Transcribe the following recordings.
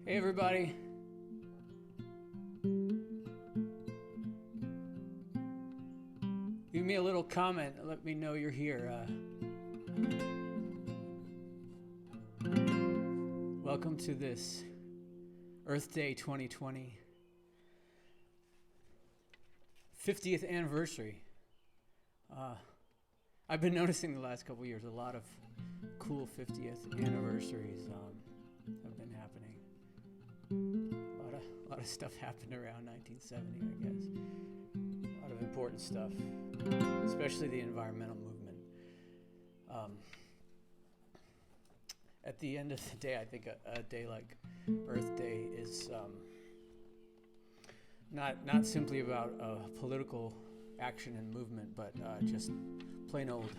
Hey everybody. Leave me a little comment. Let me know you're here. Welcome to this Earth Day 2020 50th anniversary. I've been noticing the last couple years a lot of cool 50th anniversaries have been happening. A lot of stuff happened around 1970, I guess. A lot of important stuff, especially the environmental movement. At the end of the day, I think a day like Earth Day is not simply about political action and movement, but just plain old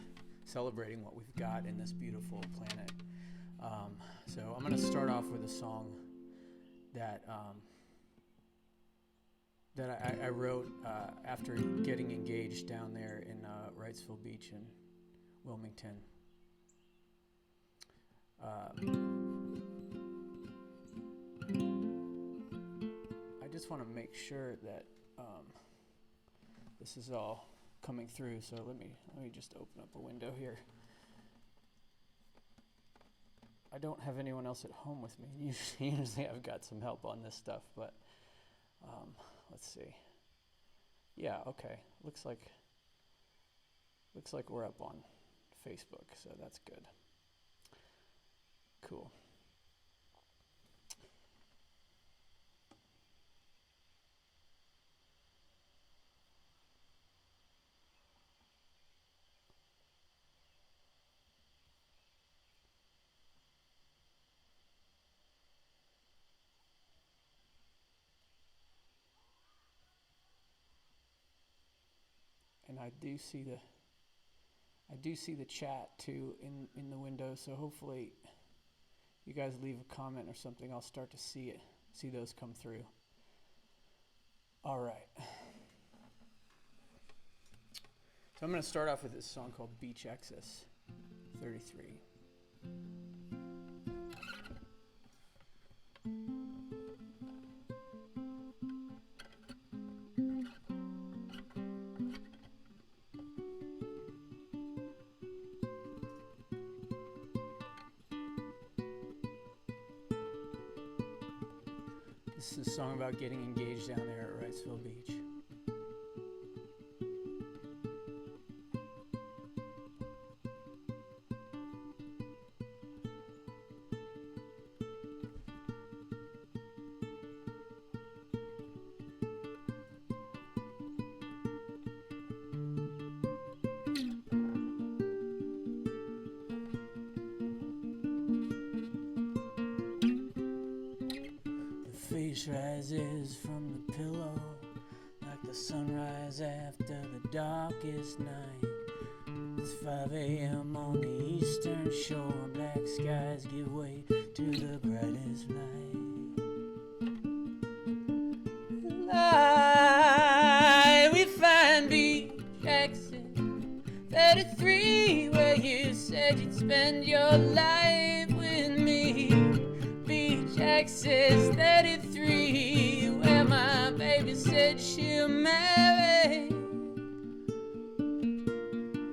celebrating what we've got in this beautiful planet. So I'm going to start off with a song that I wrote after getting engaged down there in Wrightsville Beach in Wilmington. I just want to make sure that this is all coming through, so let me just open up a window here. I don't have anyone else at home with me. Usually I've got some help on this stuff, but let's see. Yeah, okay. Looks like we're up on Facebook, so that's good. Cool. And I do see the chat too in the window, so hopefully you guys leave a comment or something, I'll start to see those come through. All right. So I'm going to start off with this song called Beach Excess 33. This is a song about getting engaged down there at Wrightsville Beach. Face rises from the pillow like the sunrise after the darkest night. It's 5 a.m. on the eastern shore. Black skies give way to the brightest light. We find Beach Exit 33, where you said you'd spend your life with me. Beach Exit 33, where my baby said she'll marry.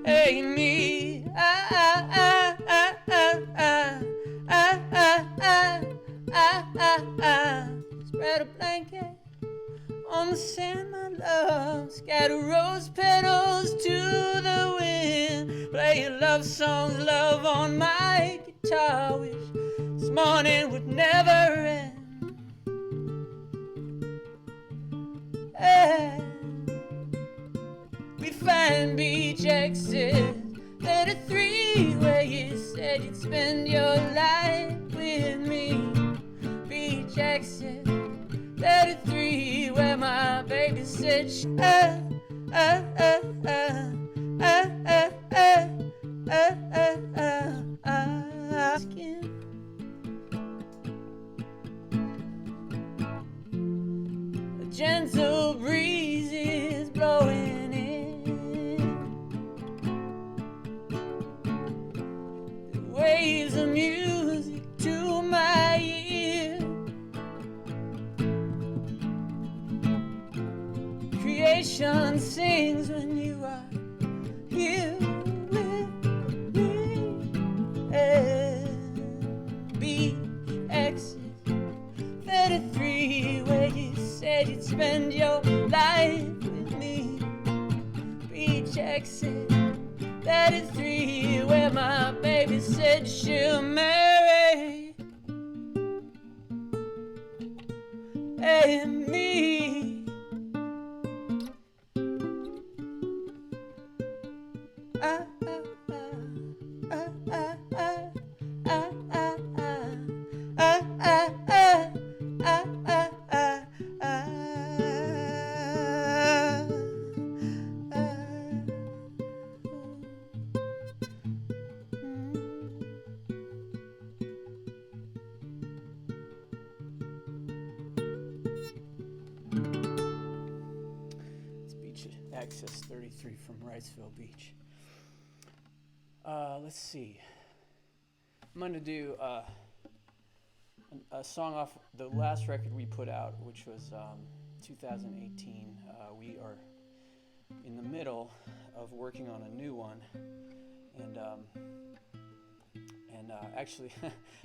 Hey, me, spread a blanket on the sand, my love. Scatter rose petals to the wind. Play your love songs, love, on my guitar. Wish this morning would never end. Hey. We find Beach Exit 33, where you said you'd spend your life with me. Beach Exit 33, where my baby said skin. A gentle breeze is blowing in. The waves of music to my ear. things when you are here with me. And beach exit 33, where you said you'd spend your life with me. Beach exit 33, where my baby said she'll marry and me. Access 33 from Wrightsville Beach. Let's see. I'm going to do a song off the last record we put out, which was 2018. We are in the middle of working on a new one, and actually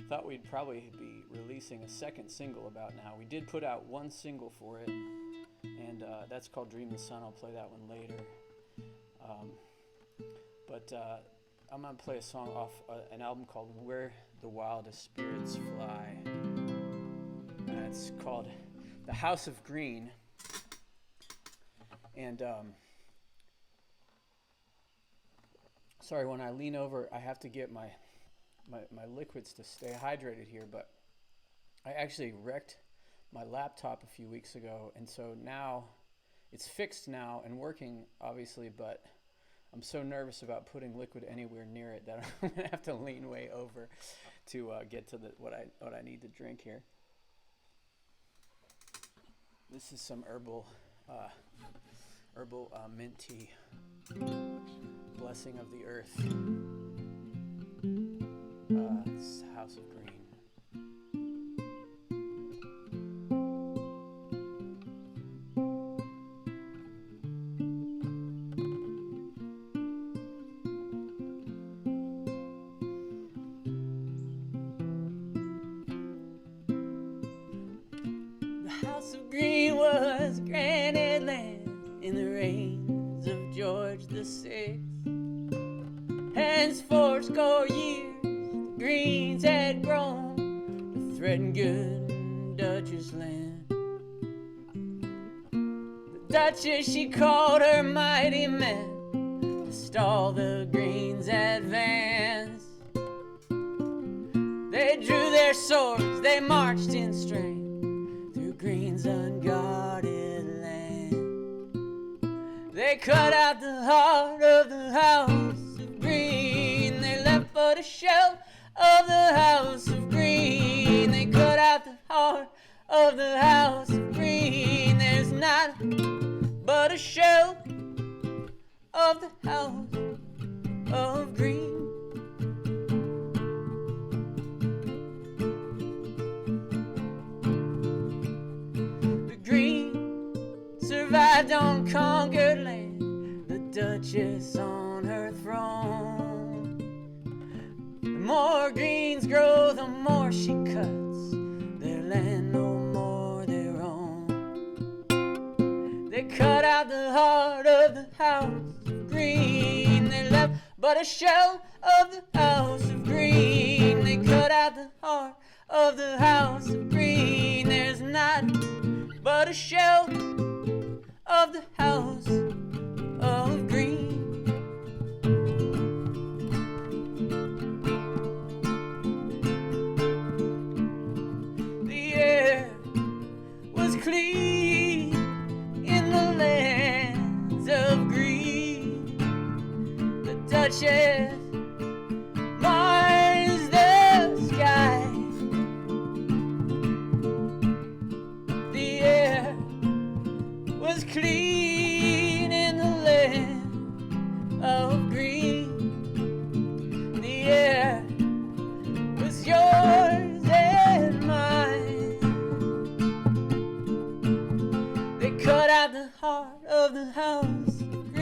thought we'd probably be releasing a second single about now. We did put out one single for it, and that's called Dream the Sun. I'll play that one later. But I'm going to play a song off an album called Where the Wildest Spirits Fly. It's called The House of Green. And sorry, when I lean over, I have to get my liquids to stay hydrated here, but I actually wrecked my laptop a few weeks ago, and so now it's fixed now and working, obviously, but I'm so nervous about putting liquid anywhere near it that I'm gonna have to lean way over to get to what I need to drink here. This is some herbal mint tea. Blessing of the Earth. It's House of Green. House of Green was granted land in the reigns of George VI. Hence fourscore years the Greens had grown to threaten good Dutchess land. The Duchess, she called her mighty men to stall the Greens' advance. They drew their swords, they marched in strength Green's unguarded land. They cut out the heart of the House of Green. They left but a shell of the House of Green. They cut out the heart of the House of Green. There's not but a shell of the House of Green. Survived on conquered land, the Duchess on her throne. The more Greens grow, the more she cuts their land no more their own. They cut out the heart of the House of Green. They left but a shell of the House of Green. They cut out the heart of the House of Green. There's not but a shell of the House of Green. The air was clean in the lands of green. The Duchess mars the sky. The air was clean in the land of green. The air was yours and mine. They cut out the heart of the House of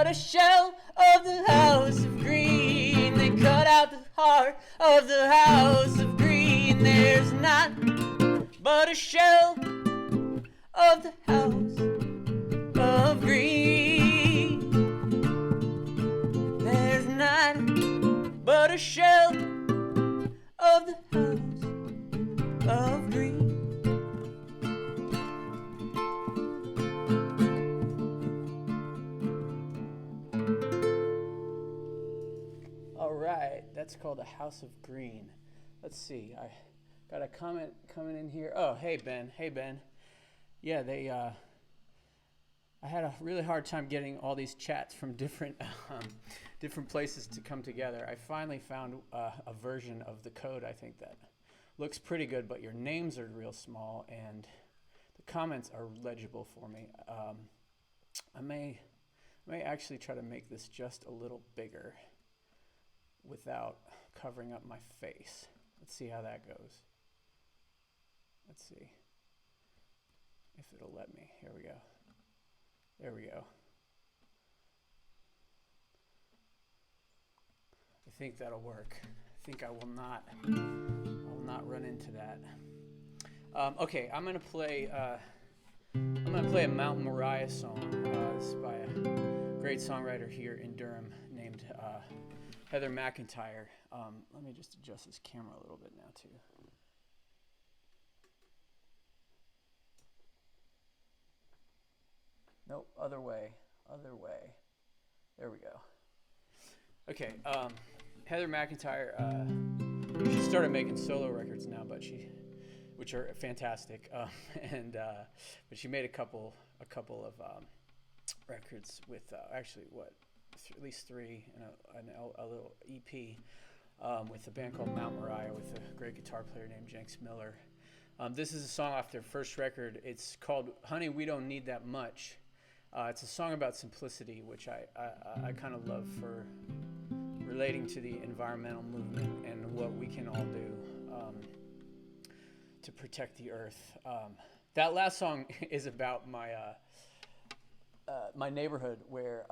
but a shell of the house of green. They cut out the heart of the house of green. There's not but a shell of the house of green. There's not but a shell of the house of green. All right, that's called A House of Green. Let's see, I got a comment coming in here. Oh, hey Ben. Yeah, I had a really hard time getting all these chats from different places to come together. I finally found a version of the code, I think, that looks pretty good, but your names are real small and the comments are legible for me. I may actually try to make this just a little bigger without covering up my face. Let's see how that goes. Let's see if it'll let me. Here we go. There we go. I think that'll work. I think I will not run into that. Okay, I'm gonna play a Mountain Moriah song. This is by a great songwriter here in Durham named Heather McIntyre. Let me just adjust this camera a little bit now too. Nope, other way. There we go. Okay, Heather McIntyre, she started making solo records now, which are fantastic, but she made a couple of records with at least three and a little EP with a band called Mount Moriah with a great guitar player named Jenks Miller. This is a song off their first record. It's called Honey, We Don't Need That Much. It's a song about simplicity, which I kind of love for relating to the environmental movement and what we can all do to protect the earth. That last song is about my neighborhood where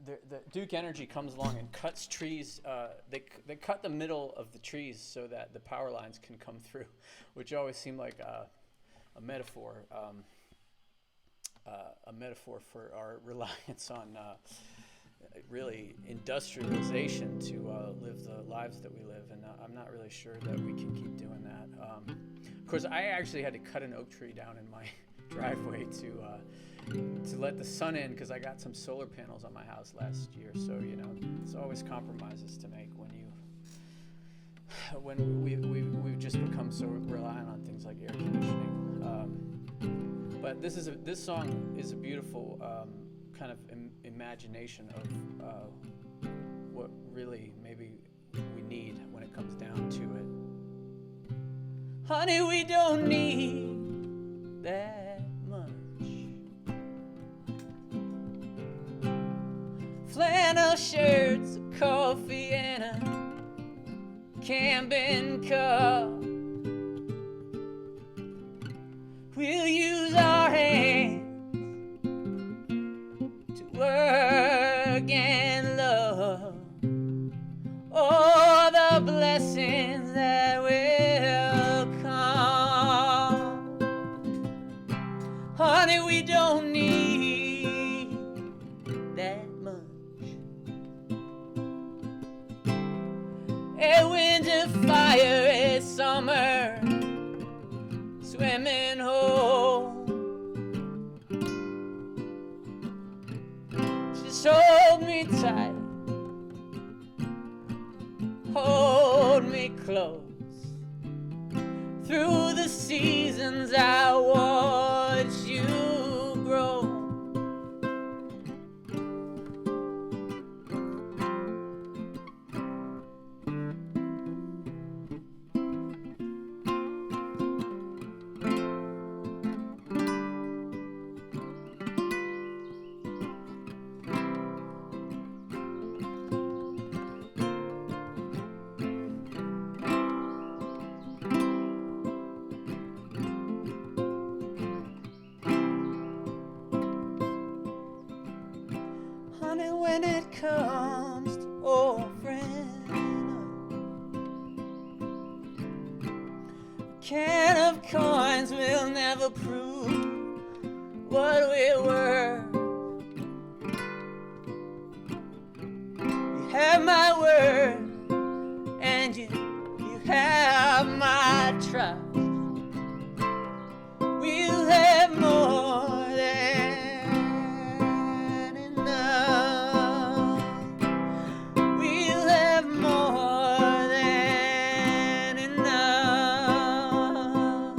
the Duke Energy comes along and cuts trees. They cut the middle of the trees so that the power lines can come through, which always seemed like a metaphor for our reliance on really industrialization to live the lives that we live, and I'm not really sure that we can keep doing that. Of course, I actually had to cut an oak tree down in my driveway to let the sun in because I got some solar panels on my house last year. So there's always compromises to make when we've just become so reliant on things like air conditioning. But this song is a beautiful kind of imagination of what really maybe we need when it comes down to it. Honey, we don't need that much. Flannel shirts, a coffee, and a camping cup. We'll use our hands to work and love all the blessings that will come. Honey, we don't need that much. A winter fire is summer. Swimming home. Just hold me tight, hold me close. Through the seasons I watch you grow. honey, when it comes to offering a can of coins will never prove what we were. You have my word, and you have my trust. We'll have more than enough. We'll have more than enough.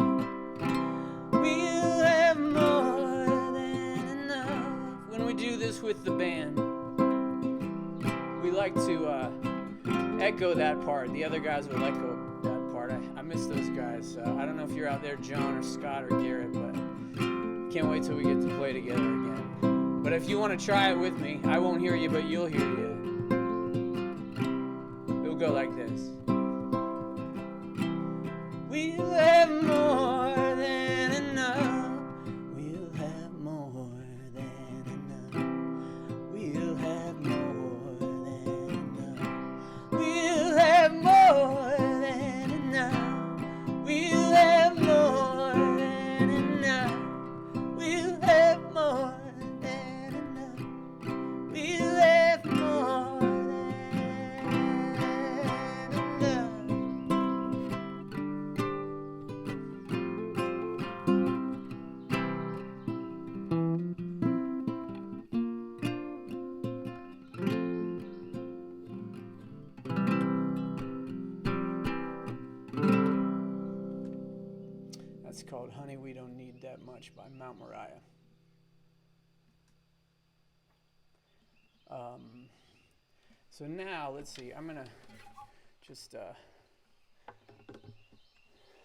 We'll have more than enough. When we do this with the band, we like to echo that part. The other guys will echo that part. I miss those guys. I don't know if you're out there, John or Scott or Garrett, but can't wait till we get to play together again. But if you want to try it with me, I won't hear you, but you'll hear you. It'll go like this. We'll have more than enough. We'll have more than enough. We'll have more than enough. We'll have more than enough. We'll have more than enough. We'll have more than enough. We'll have more than enough. That's called Honey, We Don't Need That Much by Mount Moriah. So now, let's see, I'm going to just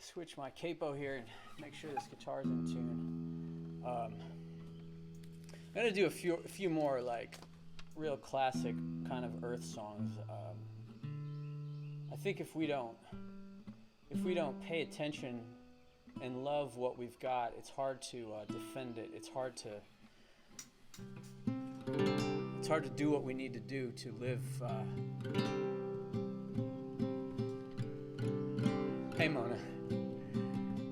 switch my capo here and make sure this guitar's in tune. I'm going to do a few more like real classic kind of Earth songs. I think if we don't pay attention and love what we've got, it's hard to defend it. It's hard to do what we need to do to live. Hey Mona,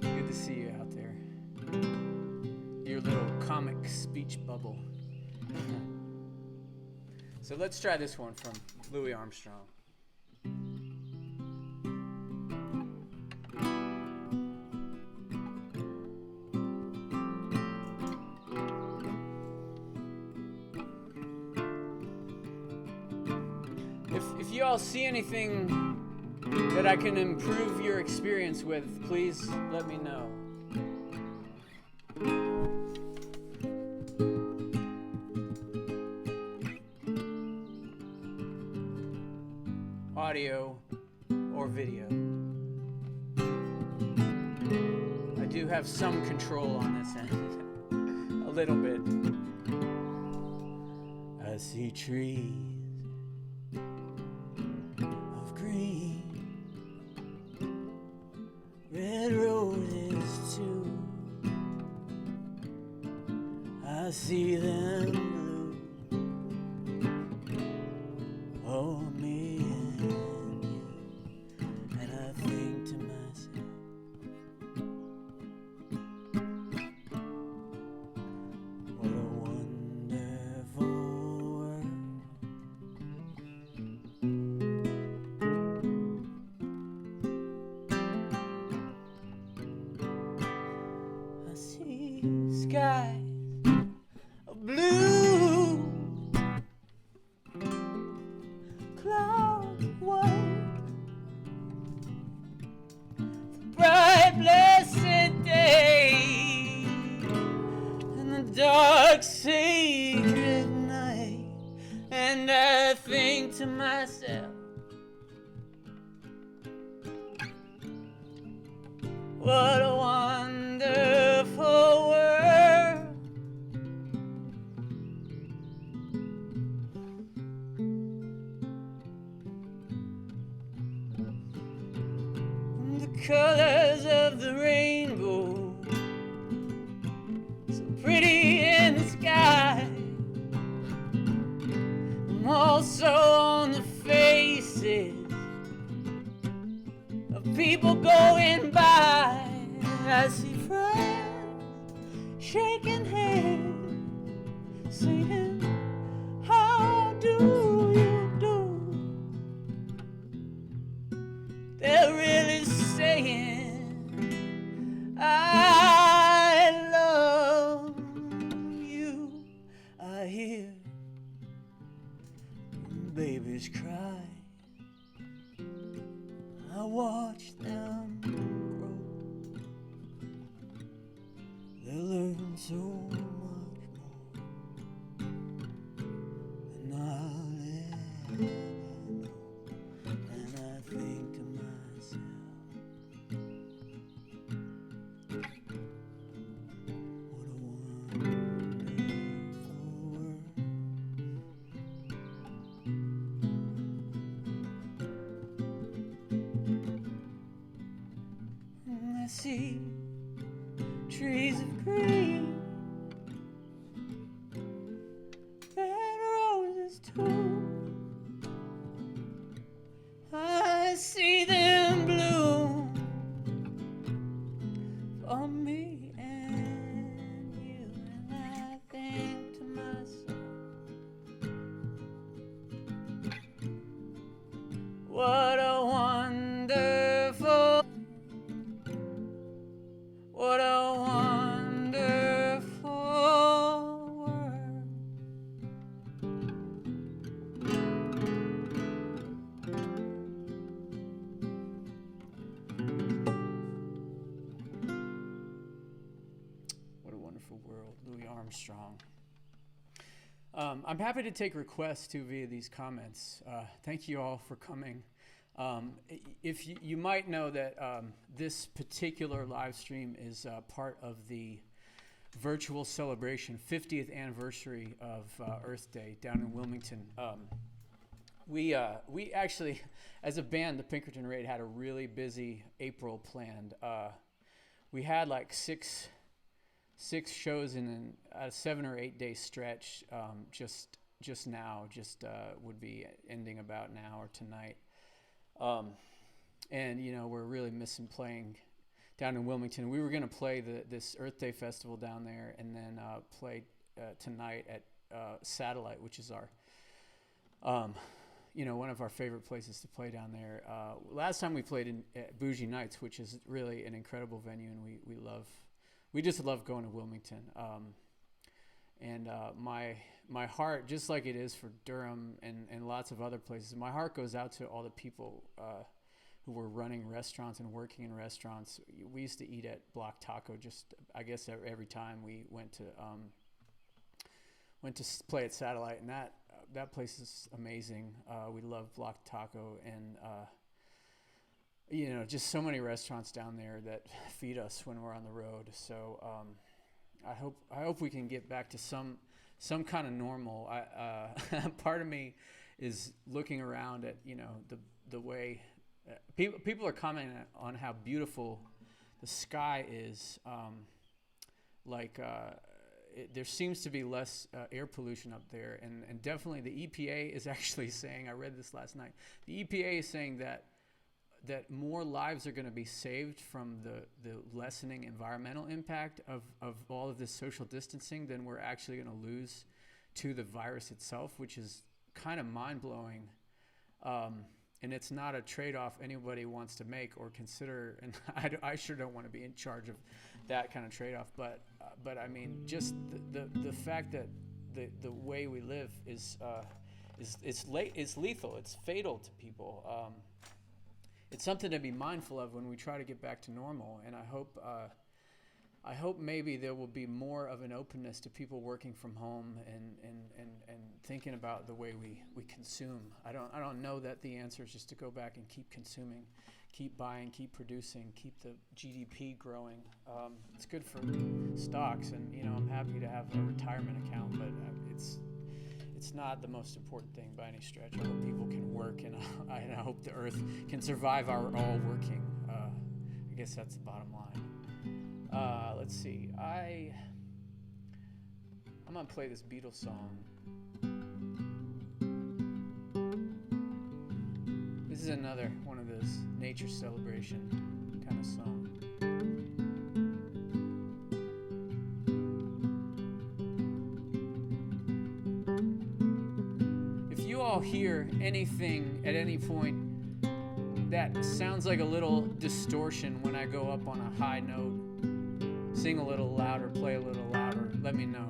good to see you out there. Your little comic speech bubble. So let's try this one from Louis Armstrong. If you all see anything that I can improve your experience with, please let me know. Audio or video. I do have some control on this end. A little bit. I see trees of green, red roses too. I see them blue. Oh, me and you. And I think to myself, what a wonderful world. I see skies of blue, clouds white, the bright blessed day, and the dark sacred night. And I think to myself, what a wonderful world. The colors of the rainbow, so pretty in the sky, going by. I see friends shaking hands, singing, how do you do? They're really saying, I love you. I hear babies cry. I watch them grow. They learn so much more than I'll ever know. And I think to myself, what a wonderful world. I see trees of green, red roses too. I see them bloom for me and you, and I think to myself, what a wonderful, what a wonderful world. What a wonderful world, Louis Armstrong. I'm happy to take requests too via these comments. Thank you all for coming. If you might know that this particular live stream is part of the virtual celebration, 50th anniversary of Earth Day down in Wilmington. We actually, as a band, the Pinkerton Raid, had a really busy April planned. We had like six shows in a 7 or 8 day stretch. Just now, would be ending about now or tonight. And you know, we're really missing playing down in Wilmington. We were going to play this Earth Day festival down there, and then play tonight at Satellite, which is our one of our favorite places to play down there. Last time we played at Bougie Nights, which is really an incredible venue, and we just love going to Wilmington. And my heart, just like it is for Durham and lots of other places, my heart goes out to all the people who were running restaurants and working in restaurants. We used to eat at Block Taco I guess every time we went to play at Satellite, and that place is amazing. We love Block Taco, and just so many restaurants down there that feed us when we're on the road. So I hope we can get back to some kind of normal. Part of me is looking around at the way people are commenting on how beautiful the sky is. There seems to be less air pollution up there, and definitely the EPA is actually saying, I read this last night, the EPA is saying that more lives are going to be saved from the lessening environmental impact of all of this social distancing than we're actually going to lose to the virus itself, which is kind of mind-blowing. And it's not a trade-off anybody wants to make or consider, and I sure don't want to be in charge of that kind of trade-off. But I mean, just the fact that the way we live is lethal. It's fatal to people. It's something to be mindful of when we try to get back to normal. And I hope maybe there will be more of an openness to people working from home and thinking about the way we consume. I don't know that the answer is just to go back and keep consuming, keep buying, keep producing, keep the GDP growing. It's good for stocks, and I'm happy to have a retirement account, but it's not the most important thing by any stretch. I hope people can work, and I hope the earth can survive our all working. I guess that's the bottom line. Let's see. I'm gonna play this Beatles song. This is another one of those nature celebration kind of song. If you all hear anything at any point that sounds like a little distortion when I go up on a high note, sing a little louder, play a little louder, let me know,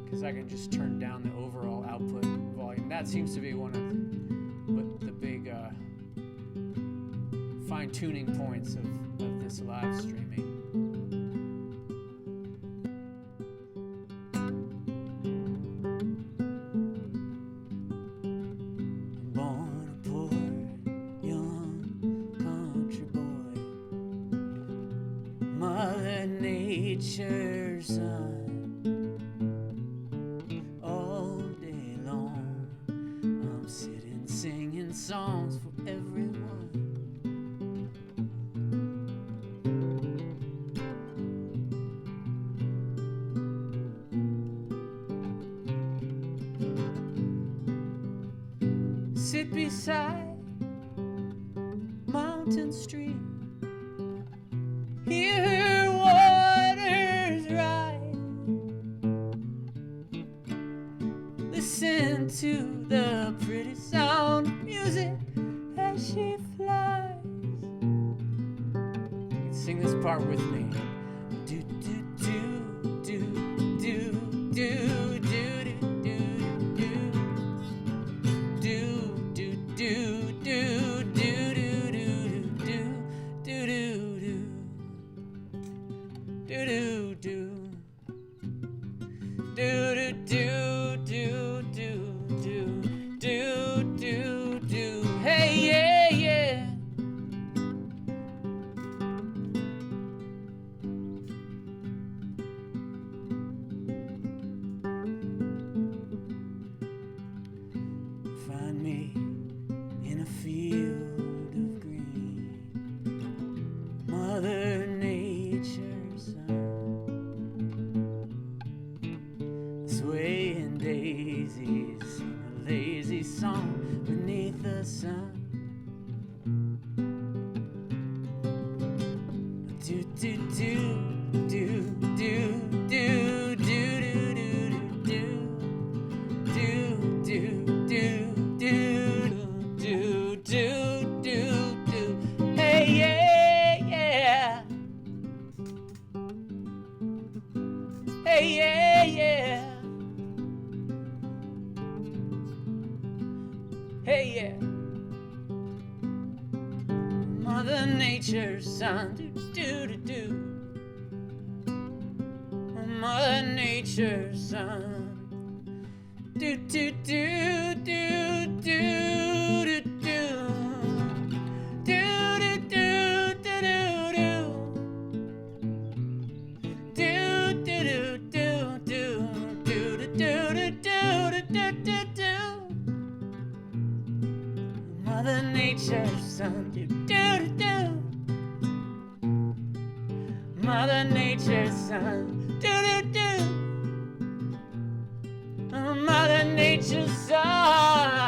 because I can just turn down the overall output volume. That seems to be one of the big fine-tuning points of this live streaming. Nature's son, all day long, I'm sitting singing songs for everyone. Sit beside mountain stream, hear her waters rise, listen to the pretty sound of music as she flies. You can sing this part with me. Do do do do do do do do do do do do do do hey yeah yeah. Find me in a field of green, Mother Nature's son, swaying daisies sing a lazy song beneath the sun. Do do do do do do do do do do do do do do do do. Hey yeah yeah. Hey yeah yeah. Hey yeah. Mother Nature's son, do do do do. Mother Nature's son, do do do do do do do do do do do do do do do. Mother Nature's son, do do do. Mother Nature's son, do do do. Mother Nature's son,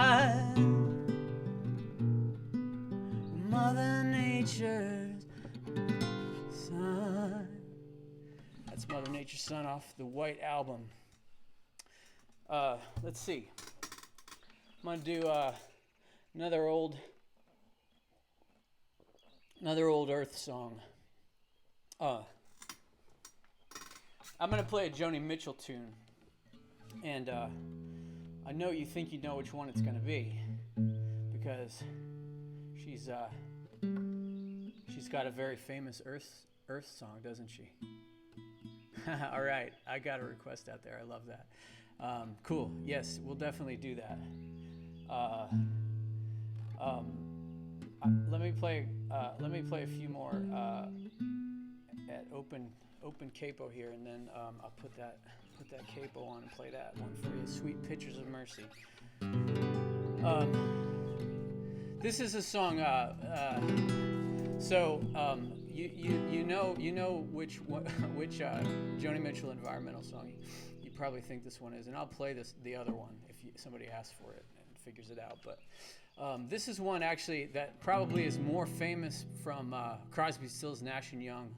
Mother Nature's son. That's Mother Nature's Son off the White Album. Let's see. I'm gonna do another old Earth song. I'm gonna play a Joni Mitchell tune, and I know you think you know which one it's gonna be, because she's got a very famous Earth song, doesn't she? All right, I got a request out there. I love that. Cool. Yes, we'll definitely do that. Let me play a few more at open capo here, and then I'll put that capo on and play that one for you. Sweet Pictures of Mercy. This is a song. You know which Joni Mitchell environmental song you probably think this one is, and I'll play the other one if somebody asks for it and figures it out. But This is one actually that probably is more famous from Crosby, Stills, Nash and Young.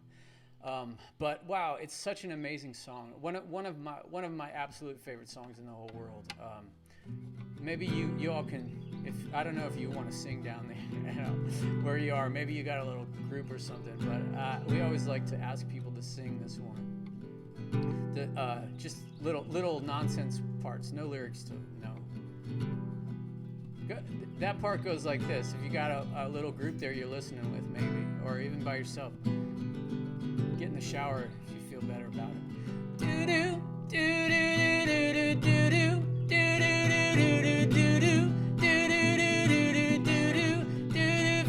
But wow, it's such an amazing song. One of my absolute favorite songs in the whole world. Maybe you all can. If I don't know if you want to sing down there, you know, where you are. Maybe you got a little group or something. But we always like to ask people to sing this one. Just little nonsense parts, no lyrics to it. No. That part goes like this. If you got a little group there you're listening with, maybe, or even by yourself, get in the shower if you feel better about it. Do do do do do do do.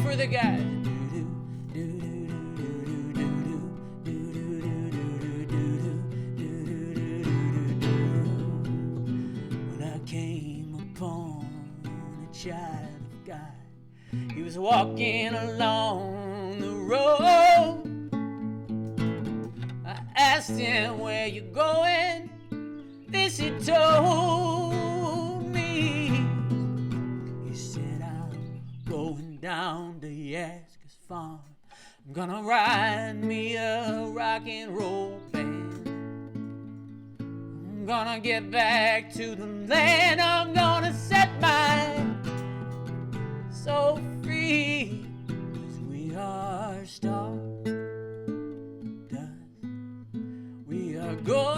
For the guy. When I came upon a child of God, he was walking along the road. I asked him, where you going? This he told me. He said, I'm going down to Yaska's farm. I'm gonna ride me a rock and roll band. I'm gonna get back to the land. I'm gonna set my soul free. 'Cause we are stardust. We are golden,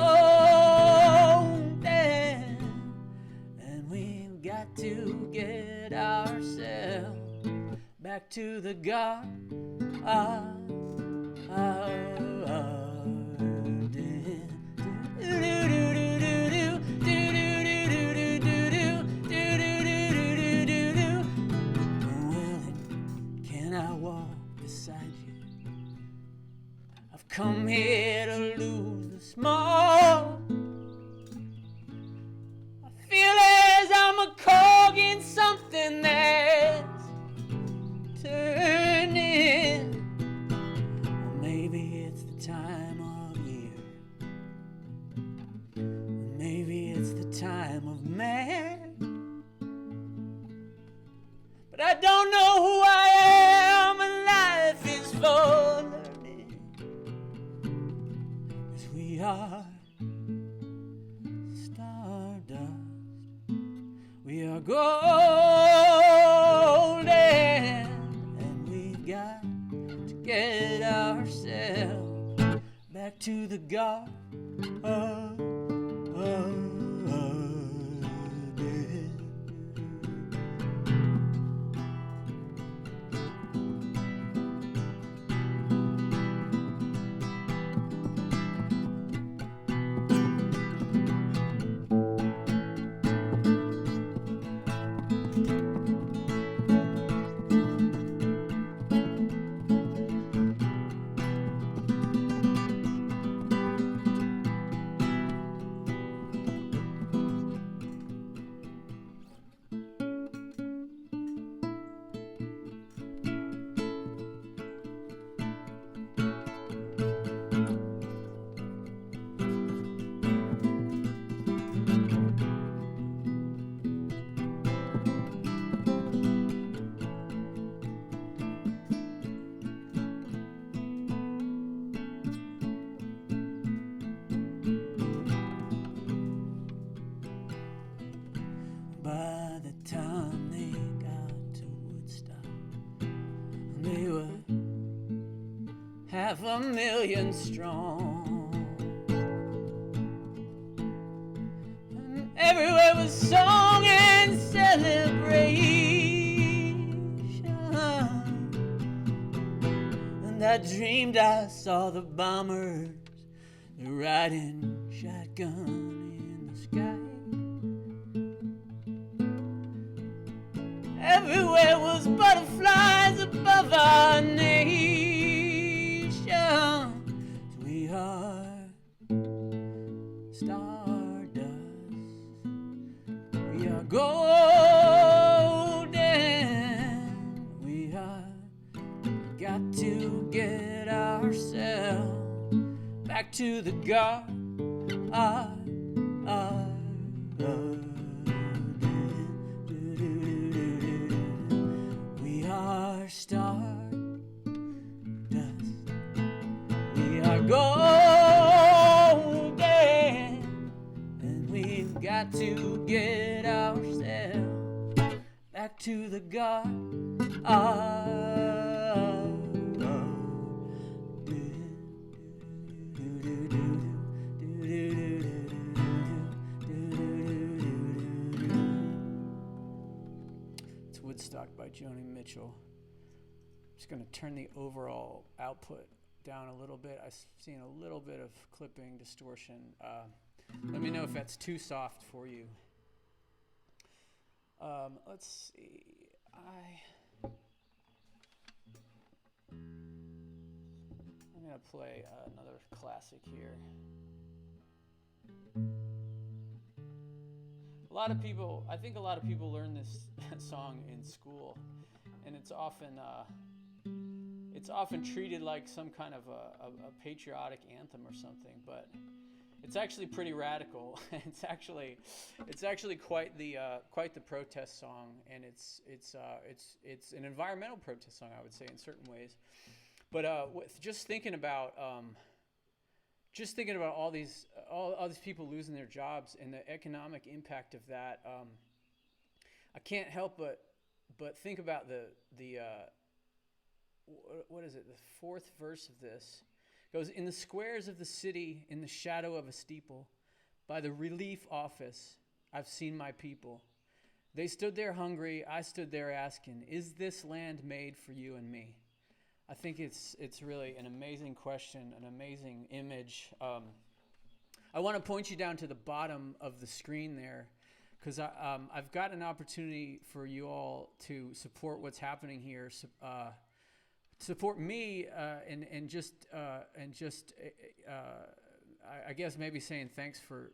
and we've got to get ourselves back to the garden. Can I walk beside you? I've come here to lose the small. I feel as I'm a cog in something that's turning. Or maybe it's the time of year. Or maybe it's the time of man. But I don't know who I am, and life is for learning. 'Cause we are stardust. We are golden, and we've got to get ourselves back to the garden. By the time they got to Woodstock, they were 500,000 strong, and everywhere was song and celebration. And I dreamed I saw the bombers riding shotgun in the sky. Everywhere was butterflies above our nation. We are stardust. We are golden. We are got to get ourselves back to the garden. got to get ourselves back to the garden. It's Woodstock by Joni Mitchell. I'm just going to turn the overall output down a little bit. I've seen a little bit of clipping distortion. Let me know if that's too soft for you. Let's see. I'm going to play another classic here. I think a lot of people learn this song in school, and it's often treated like some kind of a patriotic anthem or something, but it's actually pretty radical. It's actually quite the protest song, and it's an environmental protest song, I would say, in certain ways. But just thinking about all these people losing their jobs and the economic impact of that, I can't help but think about the what is it? The fourth verse of this goes, "In the squares of the city, in the shadow of a steeple, by the relief office, I've seen my people. They stood there hungry, I stood there asking, is this land made for you and me?" I think it's really an amazing question, an amazing image. I want to point you down to the bottom of the screen there, because I've got an opportunity for you all to support what's happening here. Support me and just I guess maybe saying thanks for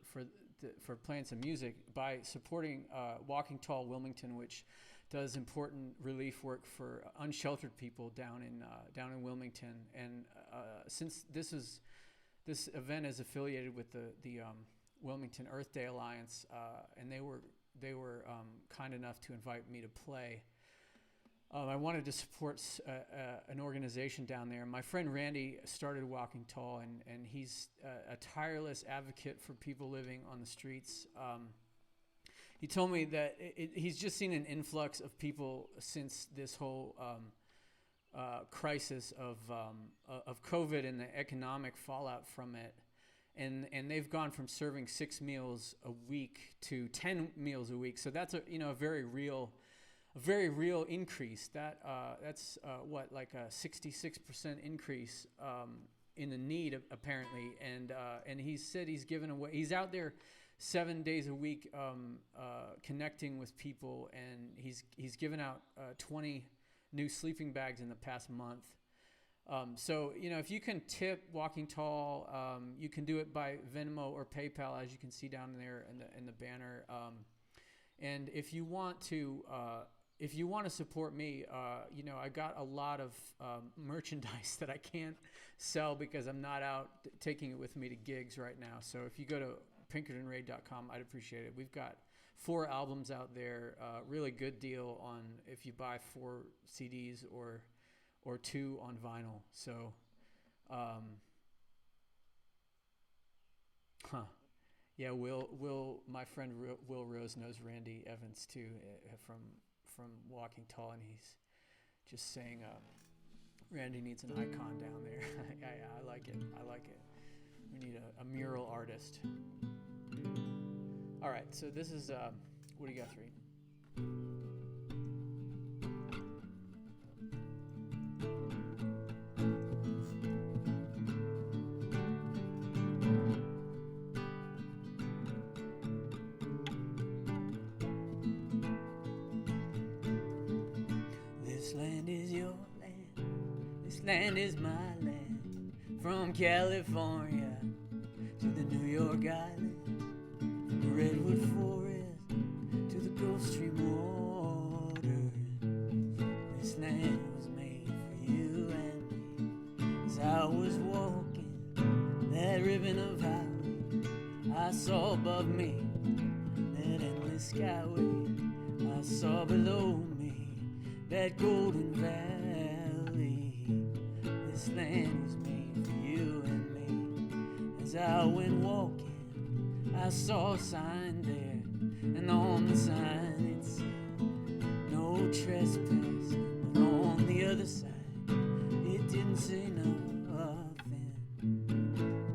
playing some music by supporting Walking Tall Wilmington, which does important relief work for unsheltered people down in Wilmington. And since this event is affiliated with the Wilmington Earth Day Alliance, and they were kind enough to invite me to play. I wanted to support an organization down there. My friend Randy started Walking Tall, and he's a tireless advocate for people living on the streets. He told me that he's just seen an influx of people since this whole crisis of COVID and the economic fallout from it. And they've gone from serving 6 meals a week to 10 meals a week. So that's a very real increase. That's like a 66% increase in the need, apparently. And he said he's out there 7 days a week connecting with people, and he's given out 20 new sleeping bags in the past month. So if you can tip Walking Tall, you can do it by Venmo or PayPal, as you can see down there in the banner. And if you want to support me, I got a lot of merchandise that I can't sell because I'm not out taking it with me to gigs right now. So if you go to PinkertonRaid.com, I'd appreciate it. We've got 4 albums out there, really good deal on if you buy 4 CDs or 2 on vinyl. So, yeah, my friend Will Rose knows Randy Evans too, from Walking Tall, and he's just saying Randy needs an icon down there. Yeah, I like it. We need a mural artist. All right, so this is what do you got, 3? This land is your land. This land is my land. From California to the New York Island, from the Redwood Forest to the Gulf Stream waters. This land was made for you and me. As I was walking that ribbon of highway, I saw above me that endless skyway. I saw below me that golden valley. This land was made for you and me. As I went walking, I saw a sign there, and on the sign it said, no trespassing, but on the other side, it didn't say nothing.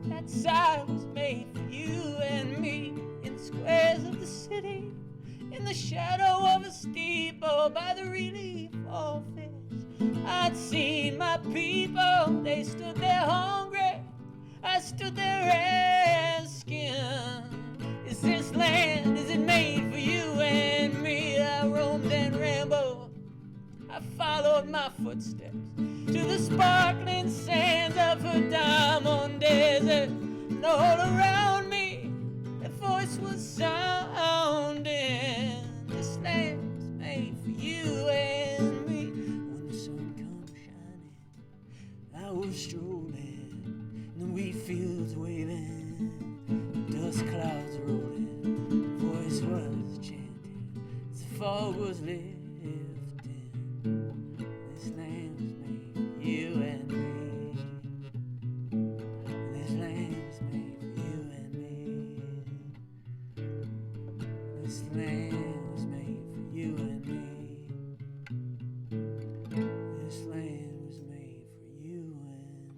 That sign was made for you and me, in the squares of the city, in the shadow of a steeple by the relief office. I'd seen my people, they stood there hungry, I stood there asking, is this land, is it made for you and me? I roamed and rambled, I followed my footsteps to the sparkling sands of her diamond desert, and all around me a voice was sounding, this land is made for you and me. When the sun comes shining, I was strolling, and the wheat fields waving, dust clouds rolling, the voice was chanting, as the fog was lifting. This land was made for you and me. This land was made for you and me. This land was made for you and me. This land was made for you and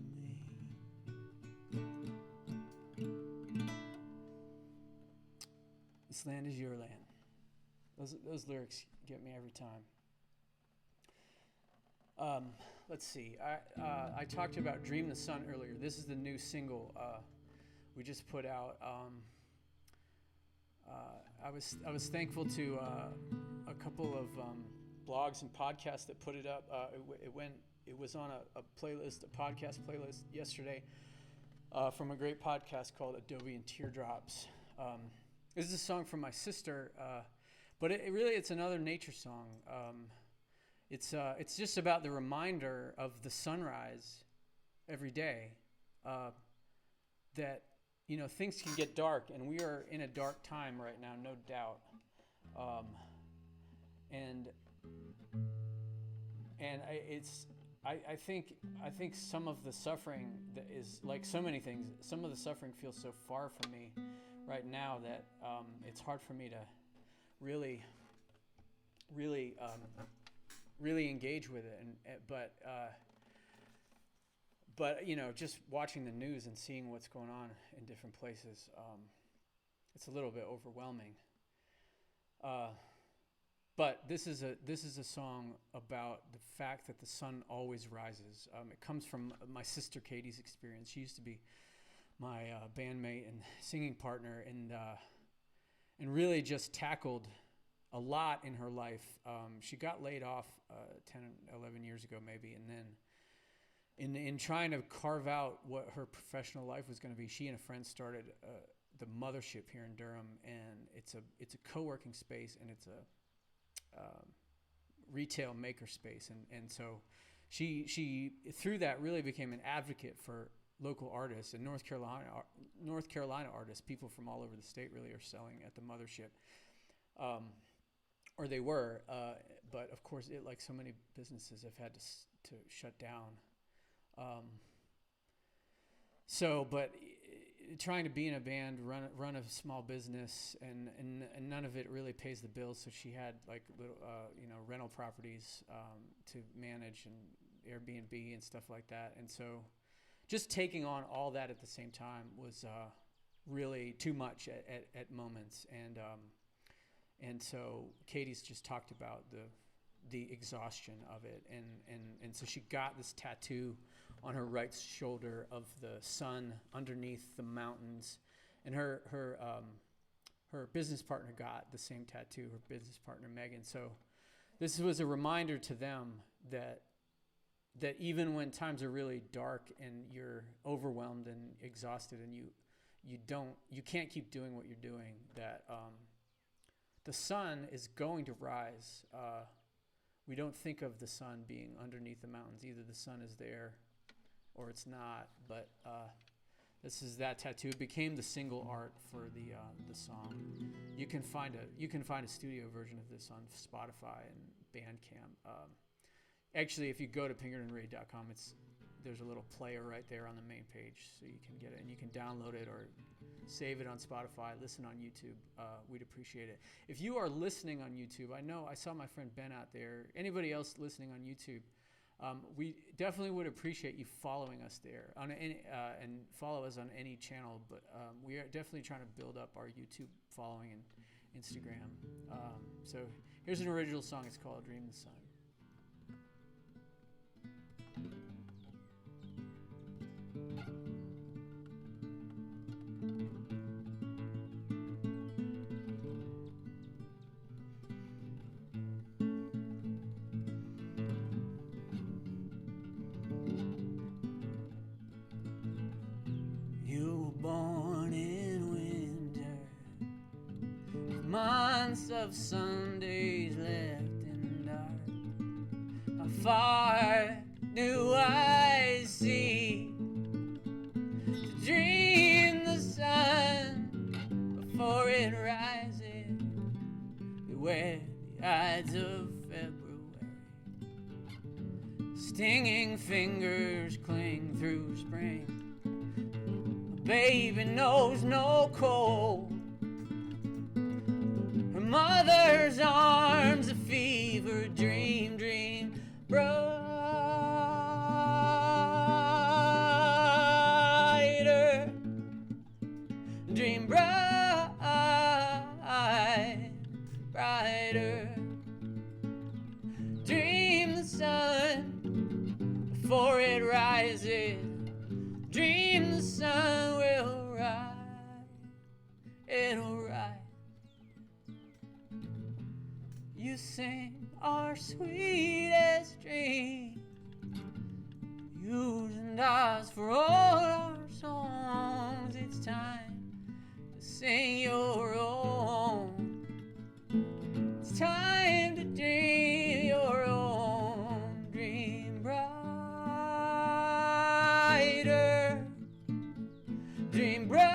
me. This land is your land. Those lyrics get me every time. Let's see. I talked about "Dream the Sun" earlier. This is the new single we just put out. I was thankful to a couple of blogs and podcasts that put it up. It was on a playlist, a podcast playlist yesterday from a great podcast called Adobe and Teardrops. This is a song from my sister, but it's another nature song. It's just about the reminder of the sunrise every day, that things can get dark, and we are in a dark time right now, no doubt. I think some of the suffering that is, like so many things, some of the suffering feels so far from me right now that it's hard for me to really engage with it, but just watching the news and seeing what's going on in different places, it's a little bit overwhelming. But this is a song about the fact that the sun always rises. It comes from my sister Katie's experience. She used to be my bandmate and singing partner, and really just tackled a lot in her life. She got laid off 10, 11 years ago maybe, and then in trying to carve out what her professional life was going to be, she and a friend started the Mothership here in Durham, and it's a co-working space, and it's a retail maker space, and so she through that really became an advocate for local artists and North Carolina artists. People from all over the state really are selling at the Mothership. Or they were, but of course, like so many businesses, have had to shut down. But trying to be in a band, run a small business, and none of it really pays the bills. So she had like little, rental properties to manage, and Airbnb and stuff like that. And so, just taking on all that at the same time was really too much at moments. And so Katie's just talked about the exhaustion of it, and so she got this tattoo on her right shoulder of the sun underneath the mountains, and her business partner got the same tattoo, her business partner Megan. So this was a reminder to them that even when times are really dark and you're overwhelmed and exhausted, and you can't keep doing what you're doing, that the sun is going to rise. We don't think of the sun being underneath the mountains. Either the sun is there or it's not. But this is that tattoo. It became the single art for the song. You can find a studio version of this on Spotify and Bandcamp. Actually, if you go to pinkertonraid.com, there's a little player right there on the main page, so you can get it, and you can download it or save it on Spotify, listen on YouTube. We'd appreciate it. If you are listening on YouTube, I saw my friend Ben out there. Anybody else listening on YouTube, we definitely would appreciate you following us there on any, and follow us on any channel. But we are definitely trying to build up our YouTube following and Instagram. So here's an original song. It's called "Dream the Sun." You were born in winter, months of Sundays left in dark. How far do I see to dream the sun before it rises? Beware the Ides of February, stinging fingers cling through spring. Baby knows no cold. Her mother's arms, a fever dream, dream brighter, dream brighter. Dream the sun before it rises. Dream the sun will rise, it'll rise. You sing our sweetest dream, yours and ours for all our songs. It's time to sing your own. It's time to dream your own. Dream brighter, dream brighter.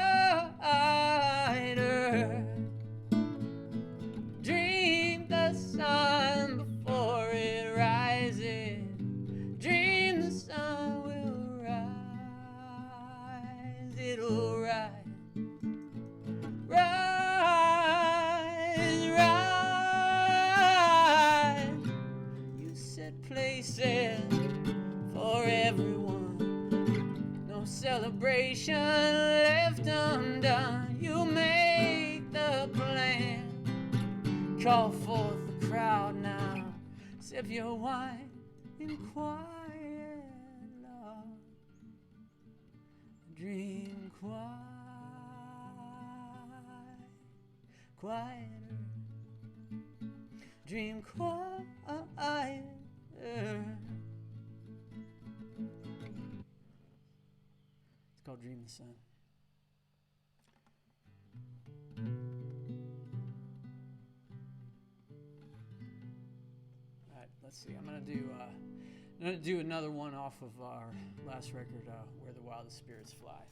Dream the sun before it rises. Dream the sun will rise. It'll rise. Rise, rise. You set places for everyone. No celebration left undone. You make the plan. Call forth the crowd now. Sip your wine in quiet love. Dream quieter. Dream quieter. It's called Dream the Sun. Let's see. I'm gonna do another one off of our last record, "Where the Wildest Spirits Fly."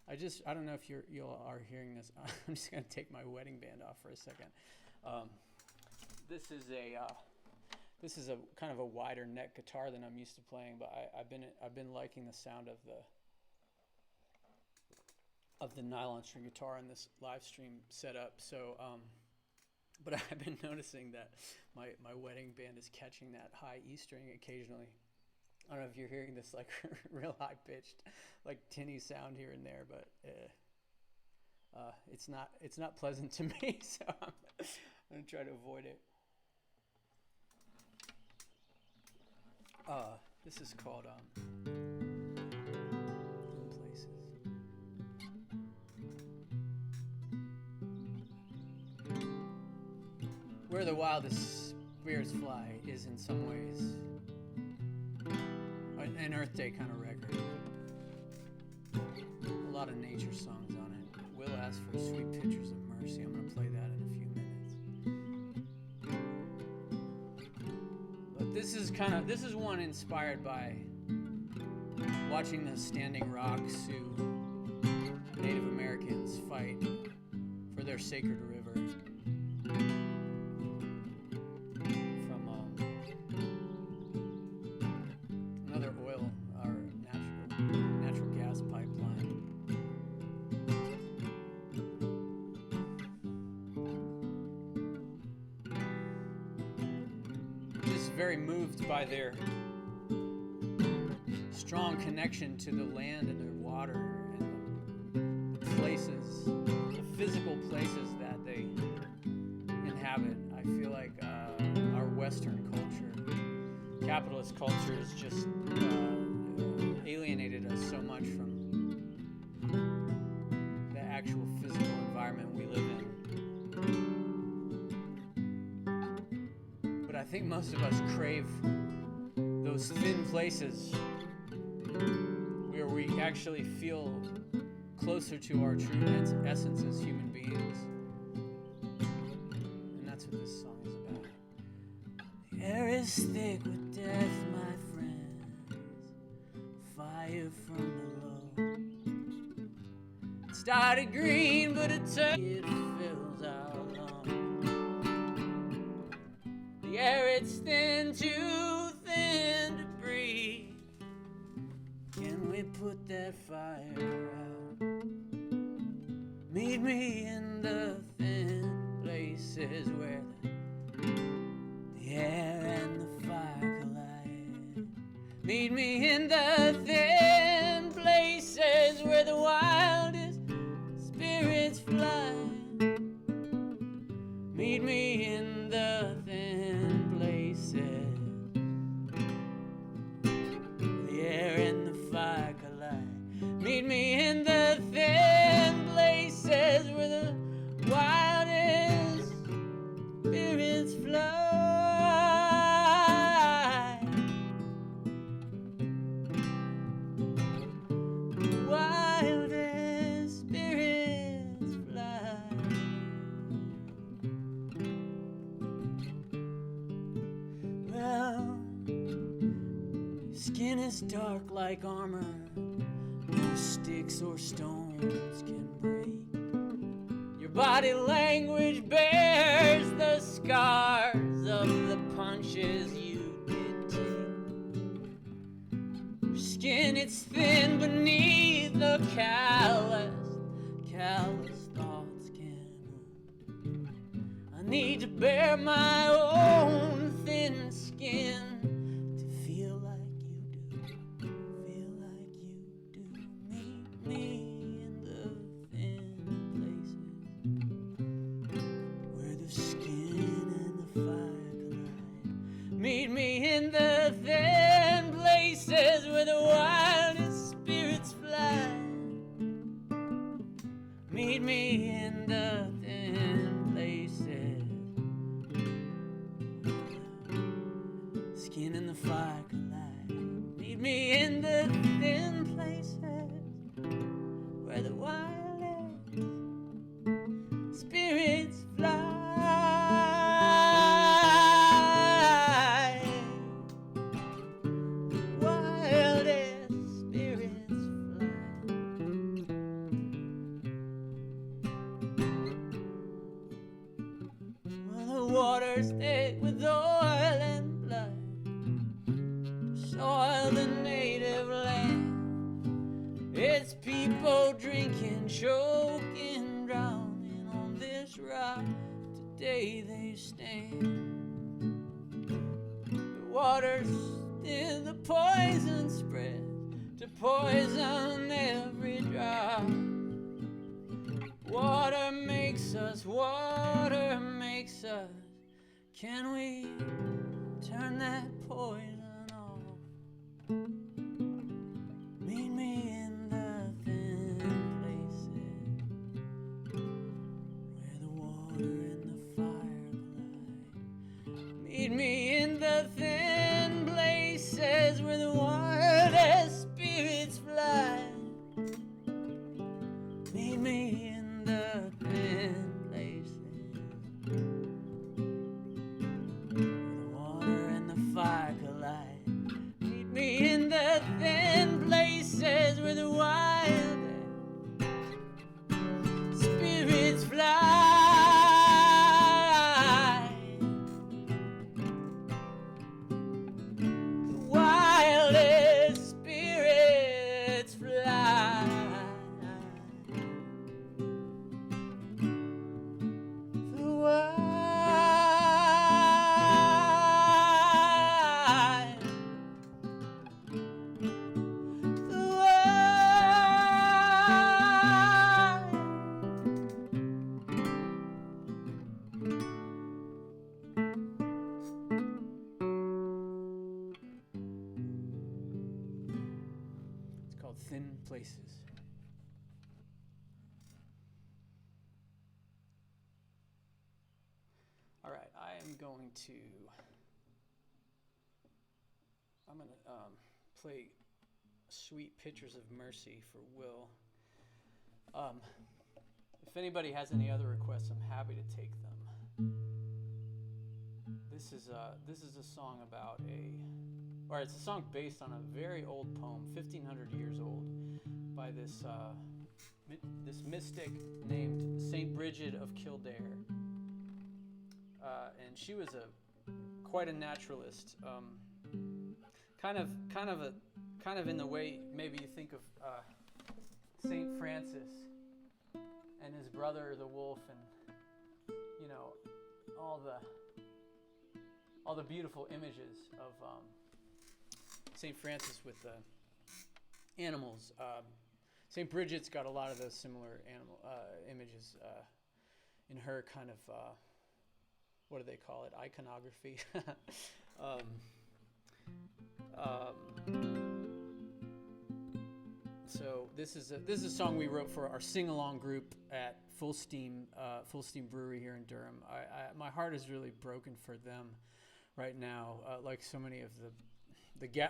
I don't know if you all are hearing this. I'm just gonna take my wedding band off for a second. This is a kind of a wider neck guitar than I'm used to playing, but I've been liking the sound of the nylon string guitar in this live stream setup. So. But I've been noticing that my wedding band is catching that high E string occasionally. I don't know if you're hearing this like real high pitched, like tinny sound here and there, but it's not pleasant to me. So I'm gonna try to avoid it. This is called "In Places." Where the Wildest Spirits Fly is in some ways an Earth Day kind of record. A lot of nature songs on it. Will asks for "Sweet Pictures of Mercy." I'm going to play that in a few minutes. But this is one inspired by watching the Standing Rock Sioux Native Americans fight for their sacred river. very moved by their strong connection to the land and their water and the places, the physical places that they inhabit. I feel like our Western culture, capitalist culture, has just alienated us so much from the actual physical environment we live in. But I think most of us crave those thin places where we actually feel closer to our true essence as human beings. And that's what this song is about. The air is thick with death, my friends. Fire from below. It started green, but it fills our lungs. The air, it's thin, too thin to breathe. Can we put that fire out? Meet me in the thin places where the air and the fire collide. Meet me in the thin places where the wildest spirits fly. Meet me in the thin places where the air and the fire collide. Meet me in the thin places where the wildest spirits fly. Wildest spirits fly. Well, skin is dark like armor, no sticks or stones can break. Your body language bears the scars of the punches you did take. Your skin, it's thin beneath the callous thoughts can move. I need to bear my own thin skin to feel like you do. Feel like you do. Meet me in the thin places where the skin and the fire collide. Meet me in the thin places where the wildest spirits fly. Meet me in the thin places, skin and the fire collide. Meet me in the thin places where the wildest spirits fly. Wildest spirits fly. Well, the water's thick with oil and blood to soil the native land. It's people drinking, choking, drowning on this rock. Today they stand. The water's still, the poison spreads to poison every drop. Water makes us, water makes us. Can we turn that poison off? Meet me in the thin places where the water and the fire collide. Meet me in the thin places where the wildest spirits fly. Meet me in the thin places where the water and the fire collide. Meet me in the All right, I'm going to play Sweet Pictures of Mercy for Will. If anybody has any other requests, I'm happy to take them. This is a song about it's a song based on a very old poem, 1,500 years old, by this mystic named Saint Bridget of Kildare, and she was quite a naturalist, kind of in the way maybe you think of Saint Francis and his brother the wolf, and all the beautiful images of Saint Francis with the animals. Saint Bridget's got a lot of those similar animal images in her kind of what do they call it? Iconography. So this is a song we wrote for our sing-along group at Full Steam Brewery here in Durham. My heart is really broken for them right now, like so many of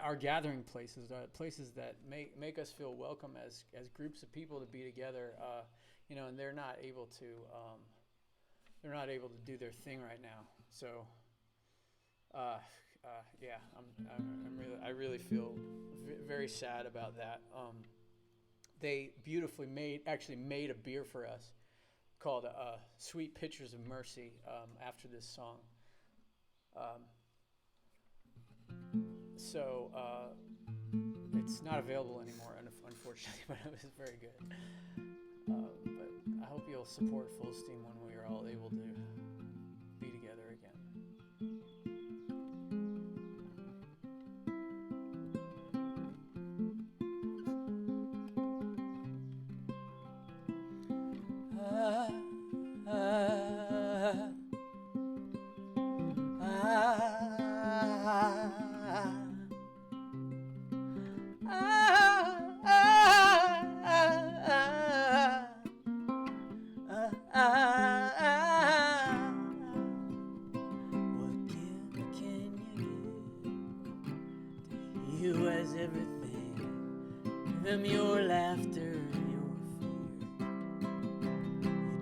our gathering places, places that make us feel welcome as groups of people to be together, and they're not able to do their thing right now. So, I really feel very sad about that. They beautifully made a beer for us called Sweet Pictures of Mercy after this song. So it's not available anymore, unfortunately, but it was very good. But I hope you'll support Full Steam when we are all able to be together again.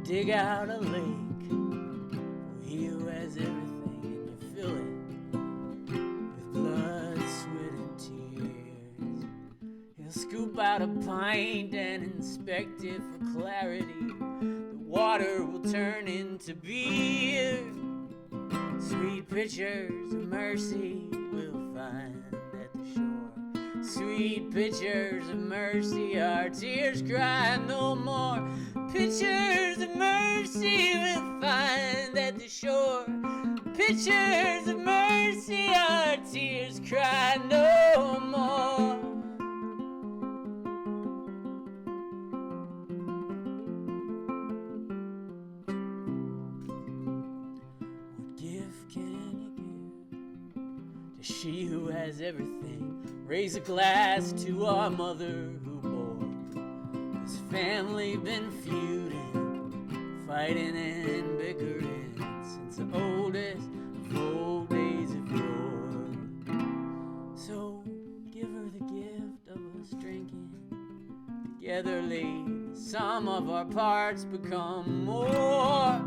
Dig out a lake where he who has everything, and you fill it with blood, sweat, and tears. He'll scoop out a pint and inspect it for clarity. The water will turn into beer. Sweet pictures of mercy we'll find at the shore. Sweet pictures of mercy, our tears cry no more. Pictures of mercy we'll find at the shore. Pictures of mercy, our tears cry no more. What gift can you give to she who has everything? Raise a glass to our mother who bore this family, been feuding, fighting and bickering since the oldest of old days of yore. So give her the gift of us drinking together late. Some of our parts become more.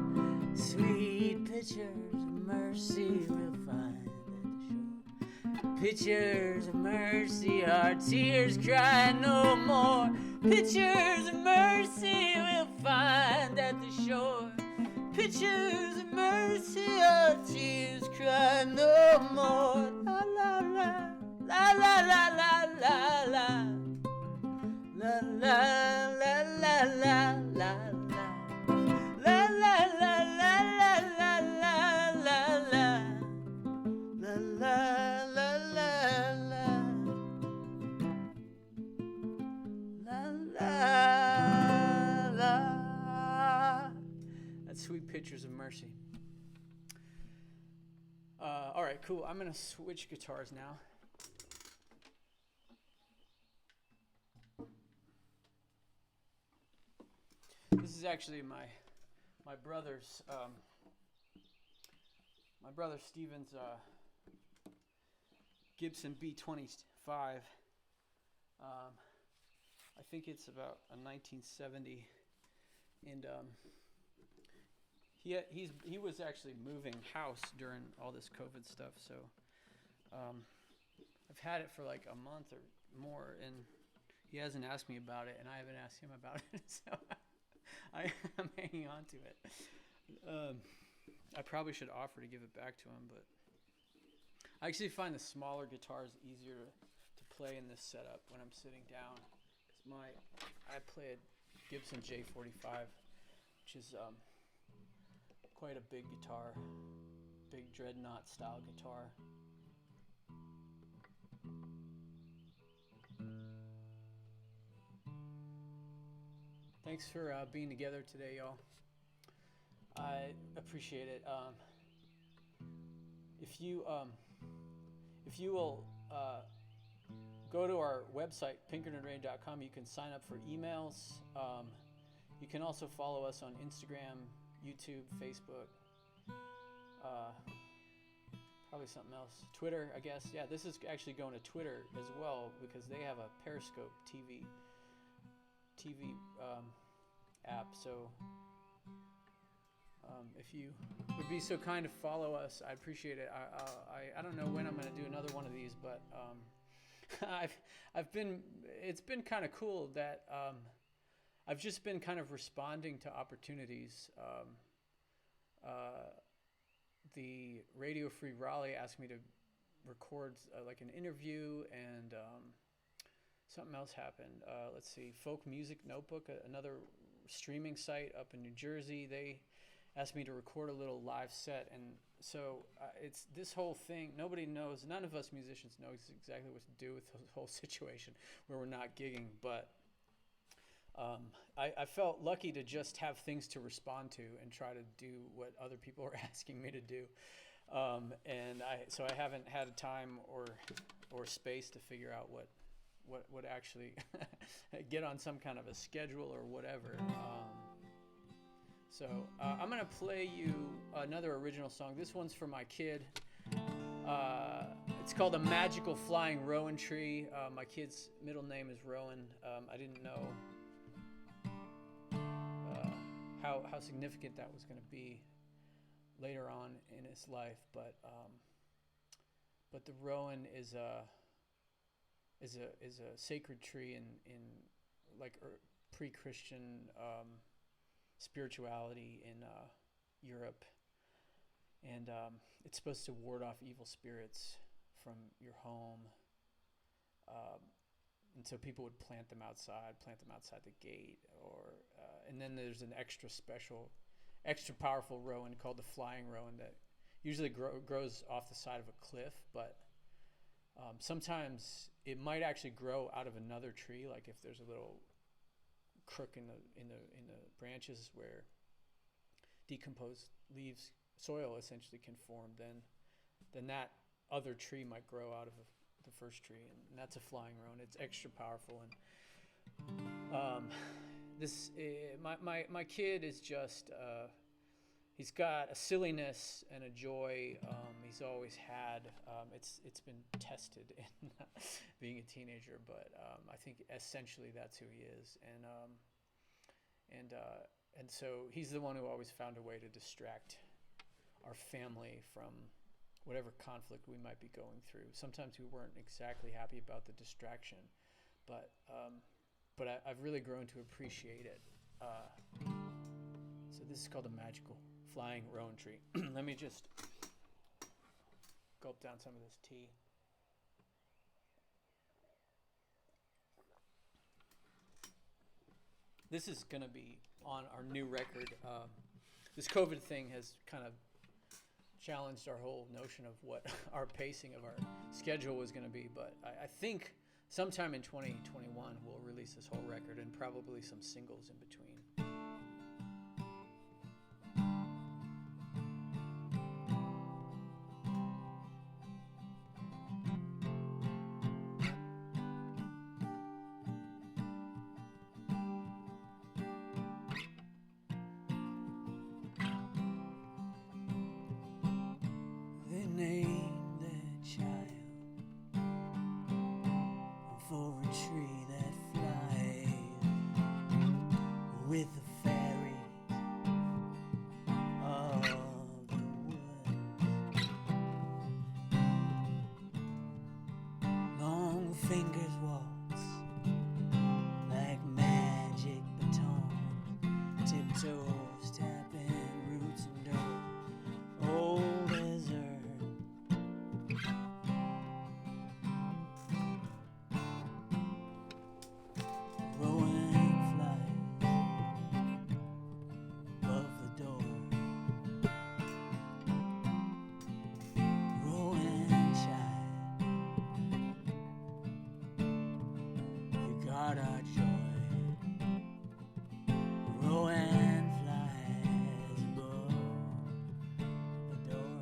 Sweet pictures of mercy we'll find at the shore. Pictures of mercy, our tears cry no more. Pictures of mercy we'll find at the shore. Pictures of mercy, our tears cry no more. La la la, la la la la la la, la la la la la la, la la la la la la la la, la la la la la. That's Sweet Pictures of Mercy. All right, cool. I'm going to switch guitars now. This is actually my brother's my brother Steven's Gibson B25. I think it's about a 1970, and he was actually moving house during all this COVID stuff, so I've had it for like a month or more, and he hasn't asked me about it, and I haven't asked him about it, so I'm hanging on to it. I probably should offer to give it back to him, but I actually find the smaller guitars easier to play in this setup when I'm sitting down. I play a Gibson J45, which is quite a big guitar, big dreadnought style guitar. Thanks for being together today, y'all. I appreciate it. If you will go to our website, pinkertonradio.com, you can sign up for emails. You can also follow us on Instagram, YouTube, Facebook, probably something else. Twitter, I guess. Yeah, this is actually going to Twitter as well because they have a Periscope TV app. So if you would be so kind to follow us, I'd appreciate it. I don't know when I'm going to do another one of these, but it's been kind of cool that I've just been kind of responding to opportunities. The Radio Free Raleigh asked me to record like an interview, and something else happened. Let's see, Folk Music Notebook, another streaming site up in New Jersey, they asked me to record a little live set, and so it's this whole thing. Nobody knows, none of us musicians know exactly what to do with the whole situation where we're not gigging, but I felt lucky to just have things to respond to and try to do what other people are asking me to do, and so I haven't had time or space to figure out what actually get on some kind of a schedule or whatever. So I'm gonna play you another original song. This one's for my kid. It's called A Magical Flying Rowan Tree. My kid's middle name is Rowan. I didn't know how significant that was going to be later on in his life, but the rowan is a sacred tree in like pre-Christian spirituality in Europe, and it's supposed to ward off evil spirits from your home, and so people would plant them outside the gate, or and then there's an extra powerful rowan called the flying rowan that usually grows off the side of a cliff, but sometimes it might actually grow out of another tree, like if there's a little crook in the branches where decomposed leaves, soil essentially can form, then that other tree might grow out of the first tree, and that's a flying rowan. It's extra powerful, and my kid is just he's got a silliness and a joy he's always had. It's been tested in being a teenager, but I think essentially that's who he is, and so he's the one who always found a way to distract our family from whatever conflict we might be going through. Sometimes we weren't exactly happy about the distraction, but I've really grown to appreciate it. So this is called A Magical Flying Rowan Tree. Let me just gulp down some of this tea. This is going to be on our new record. This COVID thing has kind of challenged our whole notion of what our pacing of our schedule was going to be, but I think sometime in 2021 we'll release this whole record and probably some singles in between. fingers waltz like magic baton, tiptoes tapping roots and dirt, old desert. Rowing flies above the door, rowing child, you got our joy. Rowing flies above the door,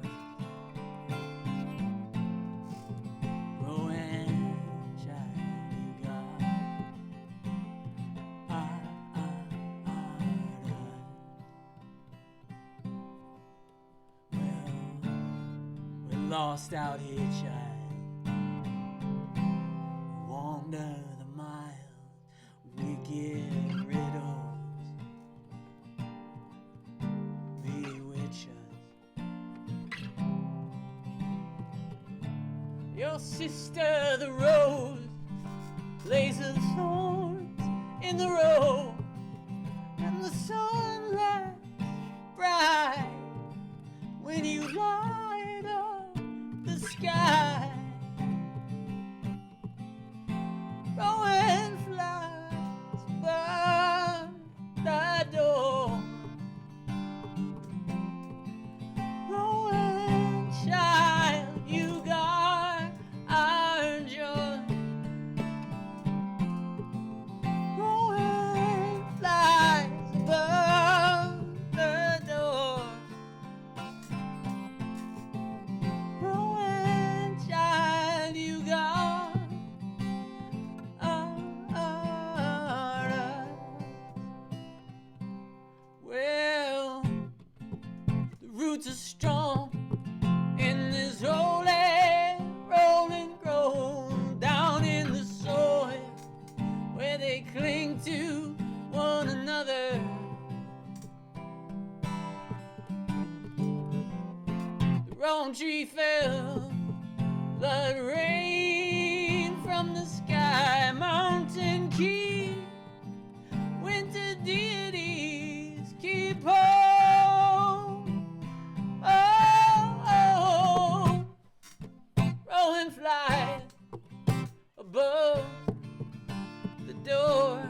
rowing child, you got lost out here, child. Wander the miles, wicked riddles bewitch us. Your sister, the rose, lays her thorns in the road, and the sunlight bright when you light up the sky. Rowing flies by the door, rowing child, you got our joy. Rowing flies above the door, rowing child, you got our well, the roots are strong in this holy rolling grove, down in the soil where they cling to one another. The wrong tree fell, blood rain from the sky, mountain keep, winter deities keep home. Oh, rolling fly above the door,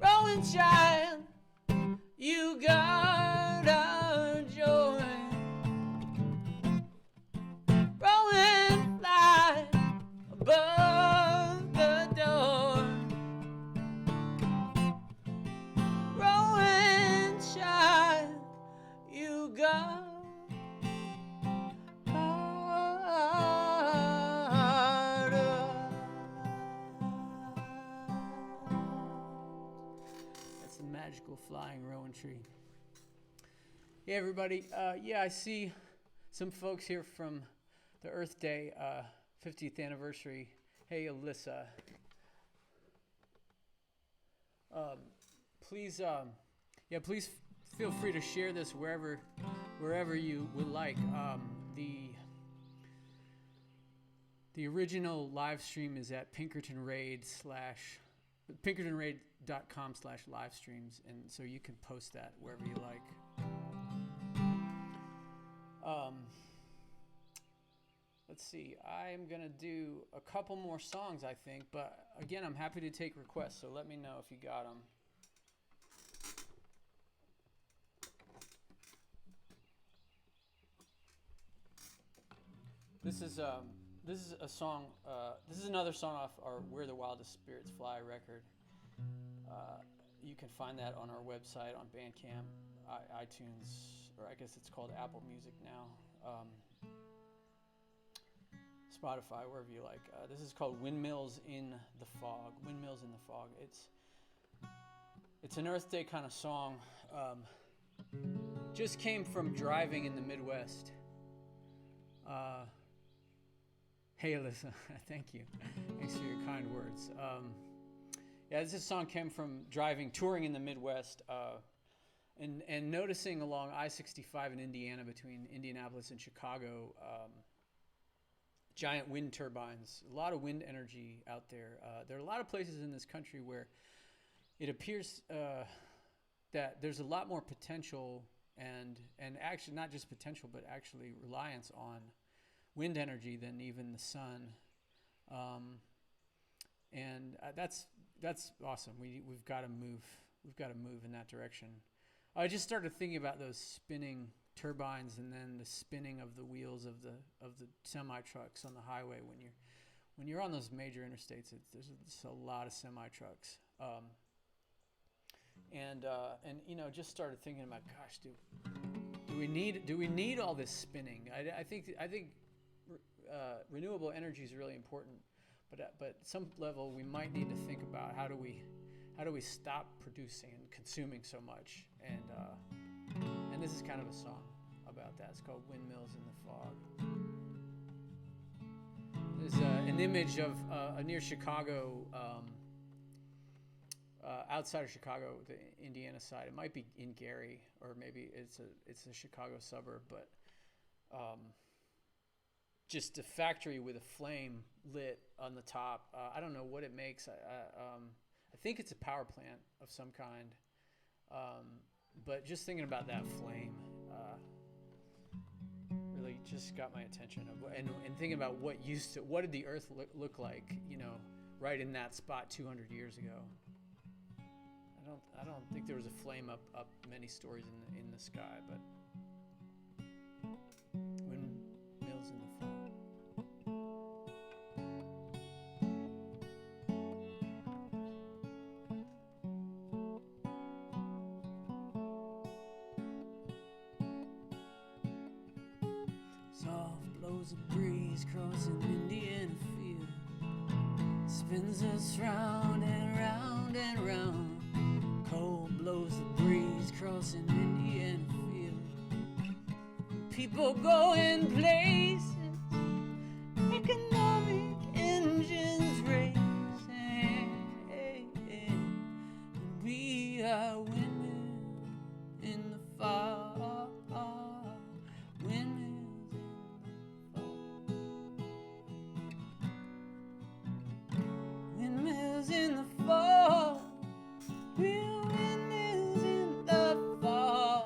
rolling child, you got our joy. Rolling fly above the door, rolling child, you got That's the magical flying rowan tree. Hey everybody, I see some folks here from the Earth Day 50th anniversary. Hey Alyssa. Please feel free to share this wherever you would like. The original live stream is at pinkertonraid.com/live streams, and so you can post that wherever you like. Let's see, I'm gonna do a couple more songs, I think, but again, I'm happy to take requests, so let me know if you got them. This is a song. This is another song off our "Where the Wildest Spirits Fly" record. You can find that on our website, on Bandcamp, iTunes, or I guess it's called Apple Music now, Spotify, wherever you like. This is called "Windmills in the Fog." Windmills in the Fog. It's an Earth Day kind of song. Just came from driving in the Midwest. Hey, Alyssa, thank you. Thanks for your kind words. This song came from touring in the Midwest, and noticing along I-65 in Indiana between Indianapolis and Chicago, giant wind turbines, a lot of wind energy out there. There are a lot of places in this country where it appears that there's a lot more potential and actually not just potential, but actually reliance on wind energy than even the sun. And that's awesome. We've got to move. We've got to move in that direction. I just started thinking about those spinning turbines and then the spinning of the wheels of the semi trucks on the highway when you're on those major interstates. There's a lot of semi trucks. And just started thinking about, gosh, do we need all this spinning? I think renewable energy is really important, but at some level we might need to think about how do we stop producing and consuming so much, and this is kind of a song about that. It's called Windmills in the Fog. There's an image of near Chicago, outside of Chicago, the Indiana side. It might be in Gary, or maybe it's a Chicago suburb, but just a factory with a flame lit on the top. I don't know what it makes. I think it's a power plant of some kind. But just thinking about that flame really just got my attention. And thinking about what did the Earth look like, right in that spot 200 years ago. I don't think there was a flame up many stories in the sky, but windmills in the fog. Soft blows a breeze crossing Indiana field, spins us round and round and round. Cold blows the breeze crossing Indiana field. People going places, economic engines racing. And we are windmills in the fog. Windmills in the fog. Windmills in the fog. We're windmills in the fog.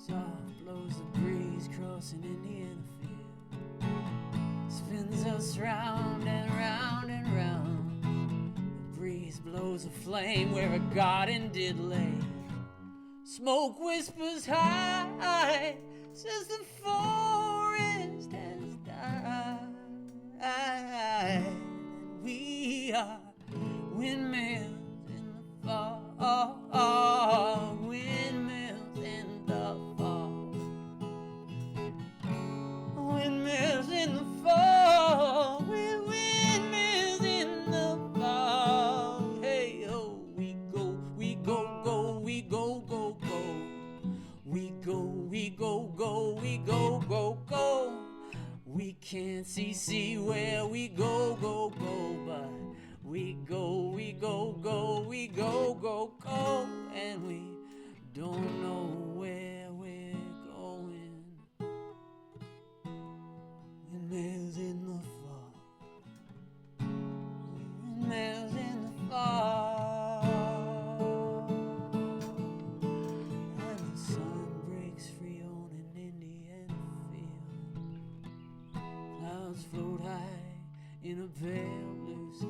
Soft blows the breeze crossing Indiana field, spins us round and round and round. The breeze blows a flame where a garden did lay. Smoke whispers high, says the forest has died. And we are windmills in the fog. Windmills in the fog. Windmills in the fog. We're windmills in the fog. Hey, oh, we go, we go, go, we go, go, go. We go, we go, go, we go, go, go. We can't see where we go, go, go, but we go, we go, go, we go, go, go, and we don't know where we're going. Windmills in the fog. Windmills in the fog. Clouds float high in a pale blue sky.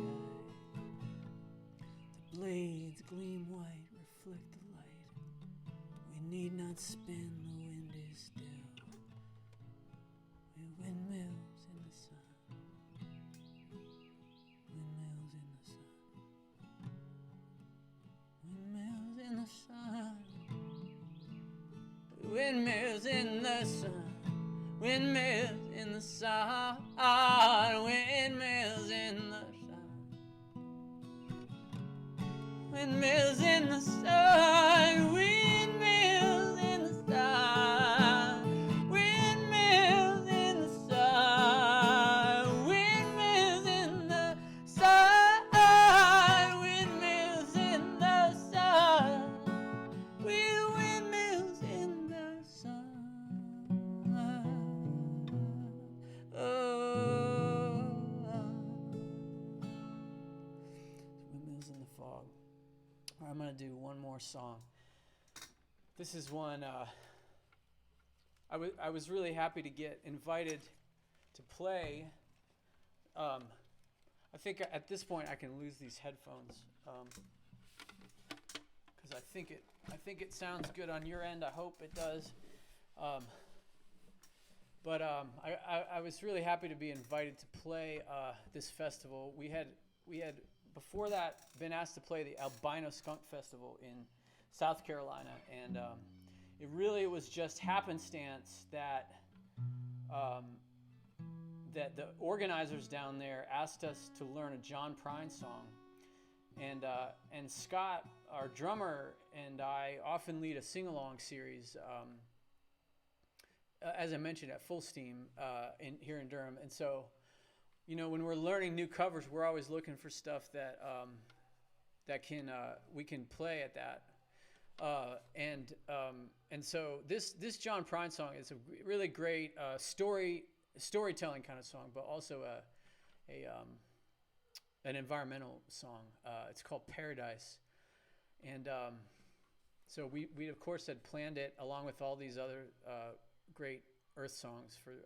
The blades gleam white, reflect the light. We need not spin, the wind is still. We're windmills in the sun. Windmills in the sun. Windmills in the sun. Windmills in the sun. Windmills in the sun, windmills in the sun. Windmills in the sun, windmills in the sun. Windmills in the sun, windmills in the sun. Windmills in the sun. I'm going to do one more song. This is one I was really happy to get invited to play. I think at this point I can lose these headphones because I think it sounds good on your end. I hope it does. But I was really happy to be invited to play this festival. We had before that been asked to play the Albino Skunk Festival in South Carolina, and it really was just happenstance that that the organizers down there asked us to learn a John Prine song, and Scott, our drummer, and I often lead a sing-along series. As I mentioned, at Full Steam here in Durham, and so, when we're learning new covers, we're always looking for stuff that we can play at that, and so this John Prine song is a really great storytelling kind of song, but also an environmental song. It's called Paradise, and so we of course had planned it along with all these other great Earth songs for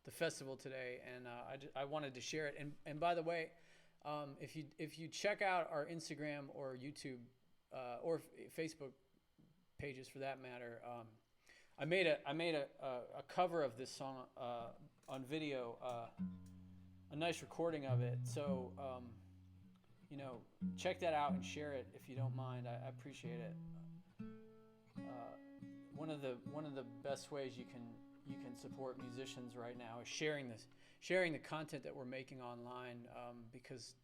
the festival today, and I wanted to share it. And by the way, if you check out our Instagram or YouTube or Facebook pages for that matter, I made a cover of this song on video, a nice recording of it. So check that out and share it if you don't mind. I appreciate it. One of the best ways you can support musicians right now is sharing the content that we're making online, because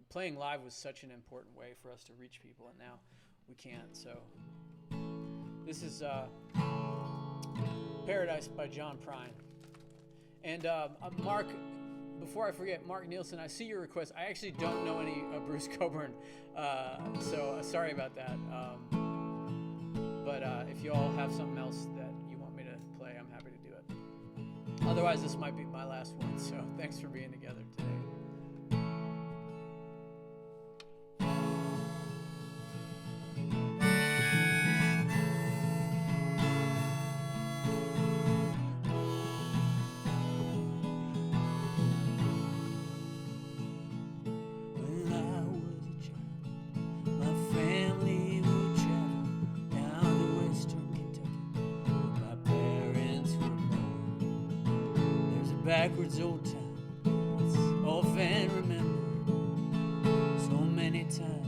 playing live was such an important way for us to reach people, and now we can't. So this is Paradise by John Prine. And Mark, before I forget, Mark Nielsen, I see your request. I actually don't know any Bruce Coburn, so sorry about that. But if you all have something else that you want me to play, I'm happy to do it. Otherwise, this might be my last one, so thanks for being together today. Backwards old town, it's often remembered so many times.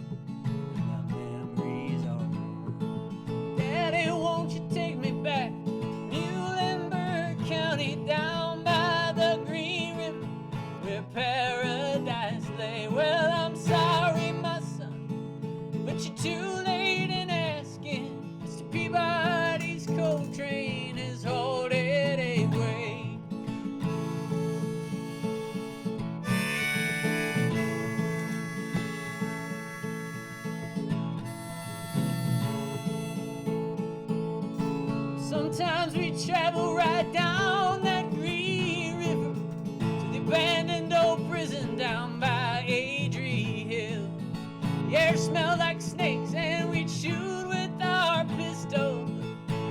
My memories are gone. Daddy, won't you take me back to Muhlenberg County, down by the Green River, where paradise lay? Well, I'm sorry, my son, but you're too late in asking. Mr. Peabody's coal train is holding away. Sometimes we travel right down that Green River to the abandoned old prison down by Adrie Hill. The air smelled like snakes and we'd shoot with our pistols.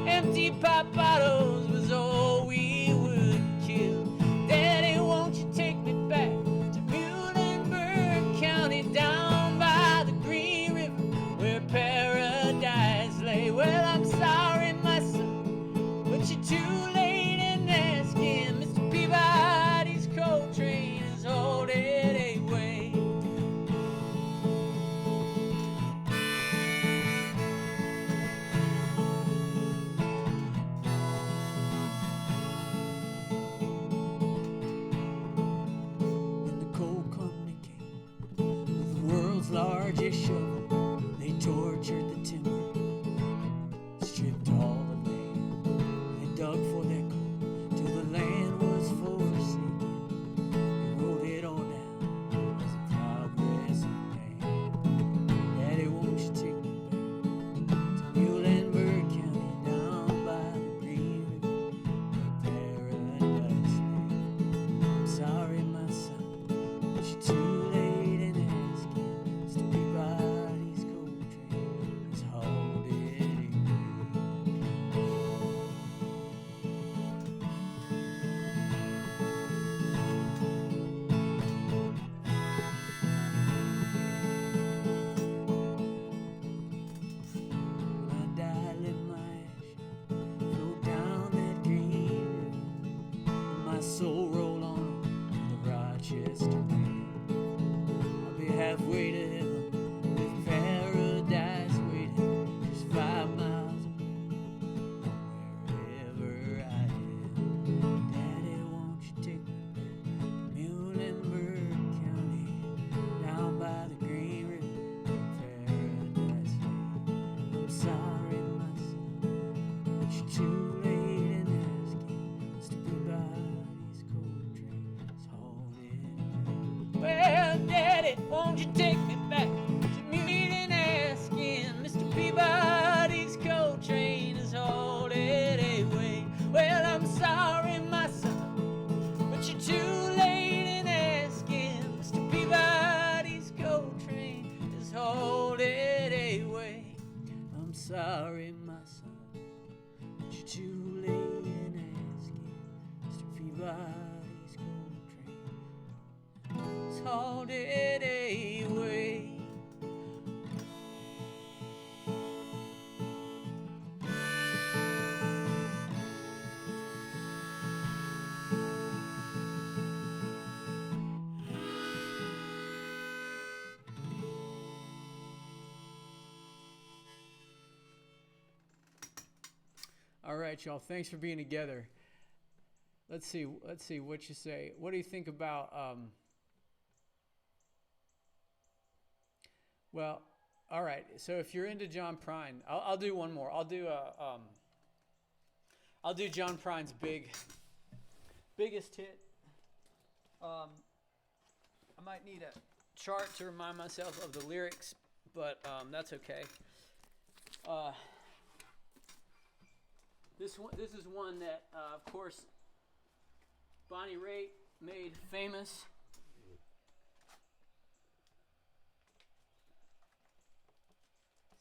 Empty pop bottles was all we would kill. Daddy, won't you take me back to Muhlenberg County, down by the Green River, where paradise lay? Well, I'm sorry, my son, but you're too late in asking. Mr. Peabody's coal train is holding away. When the coal company came with the world's largest shovel, they tortured the timber, stripped all the land. They dug for their coal till the land was forsaken. They wrote it all down as a progress of man. Daddy, won't you take me back to Muhlenberg County, down by the Green River, where paradise lay? I'm sorry, my son, but you're too late in asking. Mr. Peabody's coal train halfway to heaven with paradise waiting just 5 miles away from wherever I am. Daddy, won't you take me back to Muhlenberg County, down by the Green River, Paradise Lane. I'm sorry, my son, but you're too late in asking. Mr. Peabody's coal train is halted. Well, Daddy, won't you take me back to Muhlenberg asking? Mr. Peabody's coal train is halted away. Well, I'm sorry, my son, but you're too late in asking. Mr. Peabody's coal train is halted away. I'm sorry, my son, but you're too late in asking. Mr. Peabody's coal train is halted away. All right, y'all. Thanks for being together. Let's see what you say. What do you think about? Well, all right. So if you're into John Prine, I'll do one more. I'll do John Prine's biggest hit. I might need a chart to remind myself of the lyrics, but that's okay. This is one that, of course, Bonnie Raitt made famous.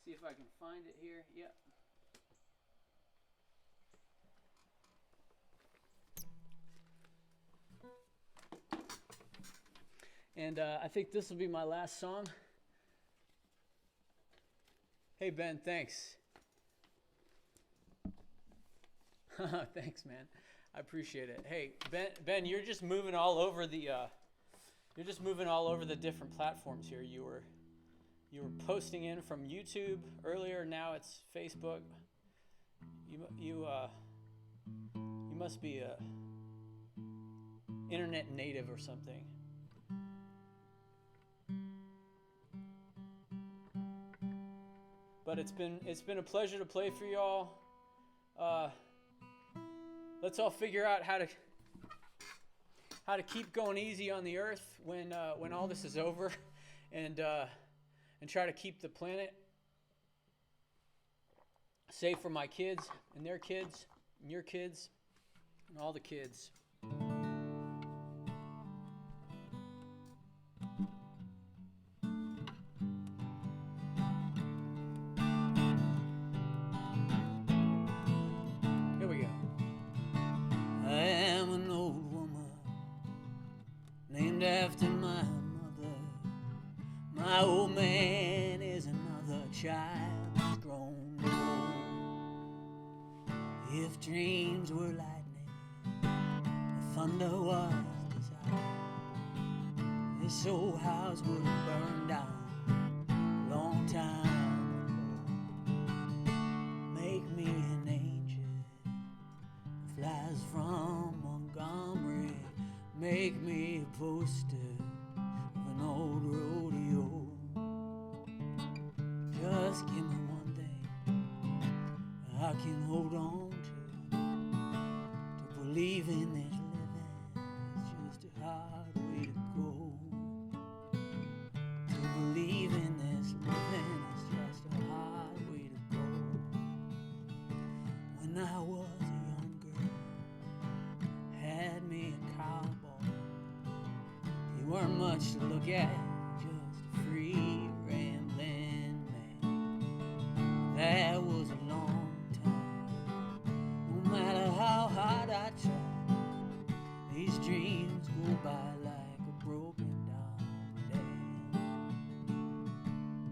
See if I can find it here. Yep. And I think this will be my last song. Hey, Ben, thanks. Thanks, man. I appreciate it. Hey, Ben, you're just moving all over the different platforms here. You were posting in from YouTube earlier. Now it's Facebook. You must be a internet native or something. But it's been a pleasure to play for y'all. Let's all figure out how to keep going easy on the earth when all this is over, and try to keep the planet safe for my kids and their kids and your kids and all the kids. Here we go. I am an old woman named after my mother. My old man is another child who's grown old. If dreams were lightning, the thunder was desire, this old house would have burned down a long time ago. Make me an angel that flies from Montgomery. Make me a poster of an old rodeo. Just give me one thing I can hold on to believe in this living is just a hard way to go. To believe in this living is just a hard way to go. When I was a young girl, had me a cowboy. You weren't much to look at, just a free rambling man. That was a long time. No matter how hard I try, these dreams go by like a broken down day.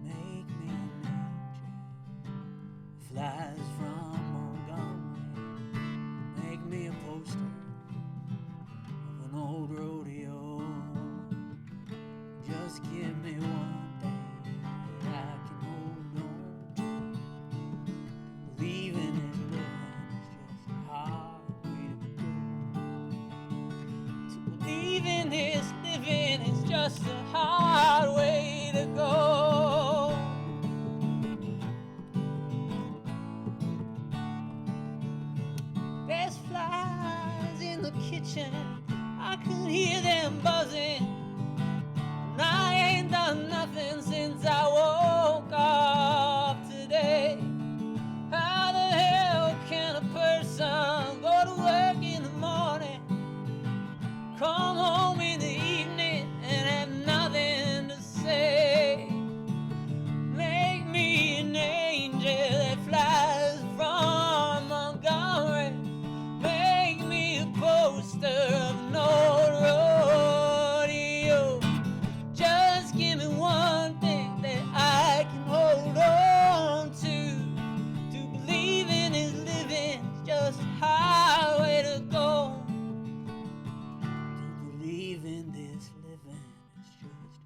Make me an angel that flies from Montgomery. Make me a poster of an old rodeo. Just give me one just a hard way to go. There's flies in the kitchen, I can hear them buzzing, and I ain't done nothing since I woke up today. How the hell can a person go to work in the morning, come home in the evening, and have nothing to say? Make me an angel that flies from Montgomery. Make me a poster of an old rodeo. Just give me one thing that I can hold on to. To believe in is living, is just a highway to go. To believe in this living is just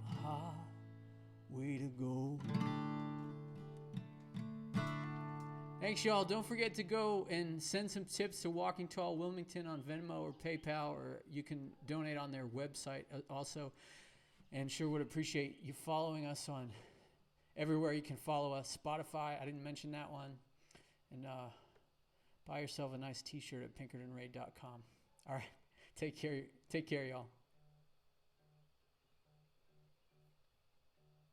a highway to go. Thanks, y'all. Don't forget to go and send some tips to Walking Tall Wilmington on Venmo or PayPal, or you can donate on their website also. And sure would appreciate you following us on everywhere you can follow us. Spotify, I didn't mention that one. And buy yourself a nice t-shirt at pinkertonray.com. All right. Take care, y'all.